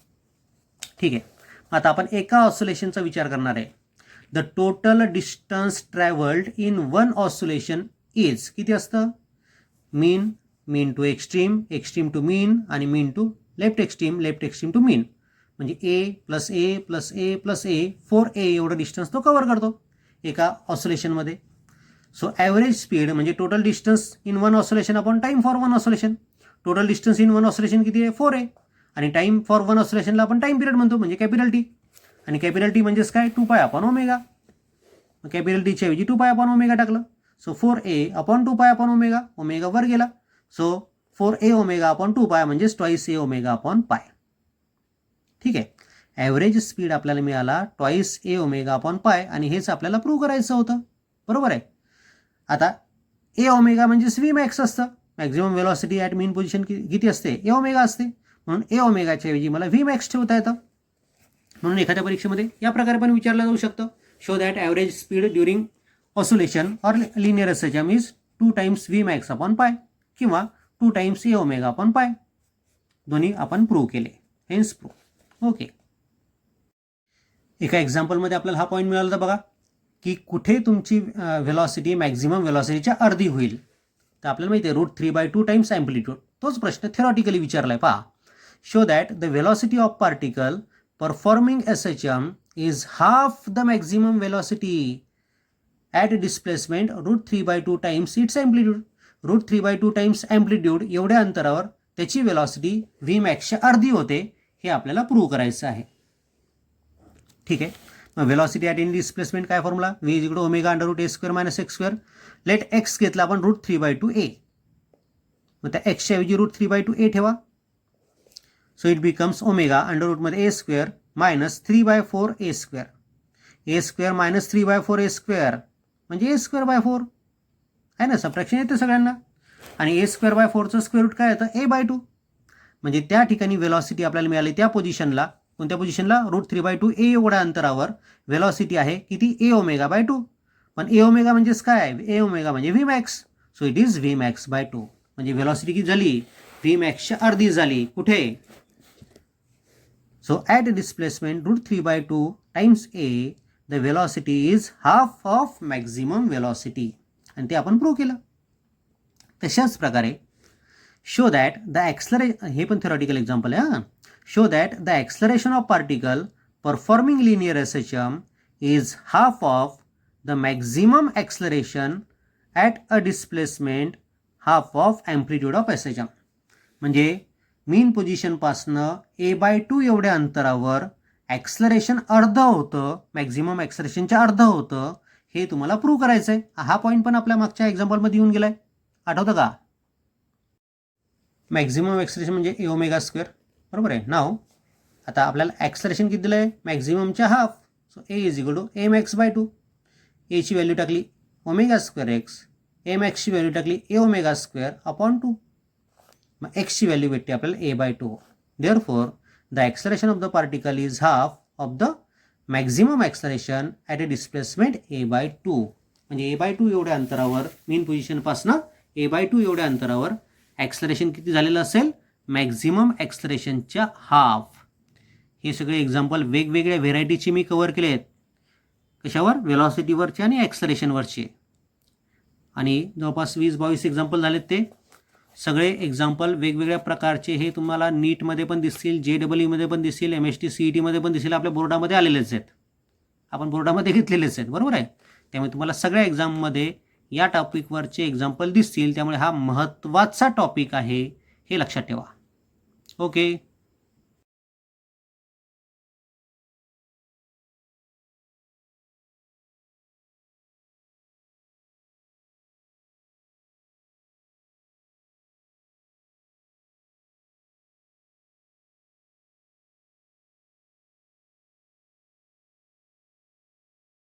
ठीक आहे. आता आपण एका ऑसिलेशनचा विचार करणार आहे. The total distance travelled in one oscillation is, किती असतं? मीन टू एक्स्ट्रीम, एक्स्ट्रीम टू मीन, आणि मीन टू लेफ्ट एक्स्ट्रीम टू मीन. म्हणजे a plus a plus a plus a 4a एवढं डिस्टन्स तो कव्हर करतो एका ऑसिलेशनमध्ये. सो ॲव्हरेज स्पीड म्हणजे total distance in one oscillation upon time for one oscillation. Total distance in one oscillation किती आहे? 4a. आणि time for one ऑसिलेशनला आपण time period म्हणतो, म्हणजे कॅपिटल टी. आणि कॅपिटल टी म्हणजेच काय? 2π अपॉन ओमेगा. कॅपिटल टीच्या ऐवजी 2π अपॉन ओमेगा टाकलं. So 4a upon 2π upon omega, omega वर गेला. सो 4a ओमेगा अपॉन 2π म्हणजेच ट्वाईस a ओमेगा अपॉन पाय. ठीक आहे. ॲव्हरेज स्पीड आपल्याला मिळाला ट्वाईस a ओमेगा अपॉन पाय, आणि हेच आपल्याला प्रूव्ह करायचं होतं. बरोबर आहे. आता a ओमेगा म्हणजेच v मॅक्स असतं. Maximum velocity at mean position किती असते? a ओमेगा असते. म्हणून a ओमेगाच्या ऐवजी मला v मॅक्स ठेवता येतं. म्हणून एखाद्या परीक्षेमध्ये या प्रकारे पण विचारलं जाऊ शकतं. Show that average speed during oscillation or linear SHM is 2 times v max upon पाय किंवा 2 टाइम्स a ओमेगा अपॉन पाय. दोन्ही आपण प्रूव्ह केले. Hence prove. ओके. एका एक्झाम्पलमध्ये आपल्याला हा पॉईंट मिळाला होता बघा, की कुठे तुमची वेलॉसिटी मॅक्झिमम वेलॉसिटीच्या अर्धी होईल. तर आपल्याला माहिती आहे √3/2 टाइम्स ॲम्प्लिट्यूड. तोच प्रश्न थेरॉटिकली विचारलाय. पहा, show that the velocity of particle performing SHM is half the maximum velocity at displacement √3/2 times it's amplitude. √3/2 times amplitude एवढ्या अंतरावर त्याची वेलॉसिटी v मॅक्सच्या अर्धी होते, हे आपल्याला प्रूव्ह करायचं आहे. ठीक आहे. मग वेलॉसिटी ॲट इन डिस्प्लेसमेंट काय formula? v is equal to omega under root a² minus x². Let x घेतला आपण √3/2a. मग त्या एक्सच्या ऐवजी √3/2a ठेवा. So it becomes omega under रूटमध्ये a² minus 3/4a². a² minus 3/4a² म्हणजे a²/4 आहे ना. सबट्रॅक्शन येते सगळ्यांना. आणि a²/4चं स्क्वेअर रूट काय येतं? a/2. म्हणजे त्या ठिकाणी वेलॉसिटी आपल्याला मिळाली त्या पोझिशनला. कोणत्या पोझिशनला? √3/2a एवढ्या अंतरावर वेलॉसिटी आहे किती? a ओमेगा/2. पण a ओमेगा म्हणजेच काय? a ओमेगा म्हणजे v max. So it is v मॅक्स/2. म्हणजे वेलॉसिटी किती झाली? v मॅक्सच्या अर्धी झाली. कुठे? So at displacement √3/2 times a the velocity is half of maximum velocity, आणि ते आपण प्रूव्ह केलं. तशाच प्रकारे शो दॅट द हे पण थेरॉटिकल एक्झाम्पल आहे. Show that the acceleration of particle performing linear SHM is half of the maximum acceleration at a displacement half of amplitude of SHM. म्हणजे मीन पोझिशनपासनं A/2 एवढ्या अंतरावर ॲक्सलरेशन अर्ध होतं, मॅक्झिमम ॲक्सलरेशनच्या अर्ध होतं, हे तुम्हाला प्रूव्ह करायचं आहे. हा पॉईंट पण आपल्या मागच्या एक्झाम्पलमध्ये येऊन गेलाय, आठवतं का? मॅक्झिमम ॲक्सलरेशन म्हणजे A⍵², बरोबर आहे. नाव आता आपल्याला ॲक्सलरेशन किती दिलं आहे? मॅक्झिममच्या हाफ. So A = mx/2. एची व्हॅल्यू टाकली ω²x, mxची व्हॅल्यू टाकली A⍵²/2. मग एक्सची व्हॅल्यू भेटते आपल्याला A/2. Therefore the acceleration of the particle is half of the maximum acceleration at a displacement A/2. म्हणजे A/2 एवढ्या अंतरावर, मीन पोझिशनपासनं A/2 एवढ्या अंतरावर ॲक्सलरेशन किती झालेलं असेल? मॅक्झिमम ॲक्सलरेशनच्या हाफ. हे सगळे एक्झाम्पल वेगवेगळ्या व्हेरायटीचे मी कव्हर केले आहेत. कशावर? व्हेलॉसिटीवरचे आणि ॲक्सलरेशनवरचे. आणि जवळपास 20-22 एक्झाम्पल झालेत. ते सगळे एक्झाम्पल वेगवेगळ्या प्रकारचे हे तुम्हाला नीटमध्ये पण दिसतील, JEE पण दिसतील, MST CET पण दिसतील, आपल्या बोर्डामध्ये आलेलेच आहेत. आपण बोर्डामध्ये घेतलेलेच आहेत, बरोबर आहे. त्यामुळे तुम्हाला सगळ्या एक्झाममध्ये या टॉपिकवरचे एक्झाम्पल दिसतील. त्यामुळे हा महत्त्वाचा टॉपिक आहे, हे लक्षात ठेवा. ओके.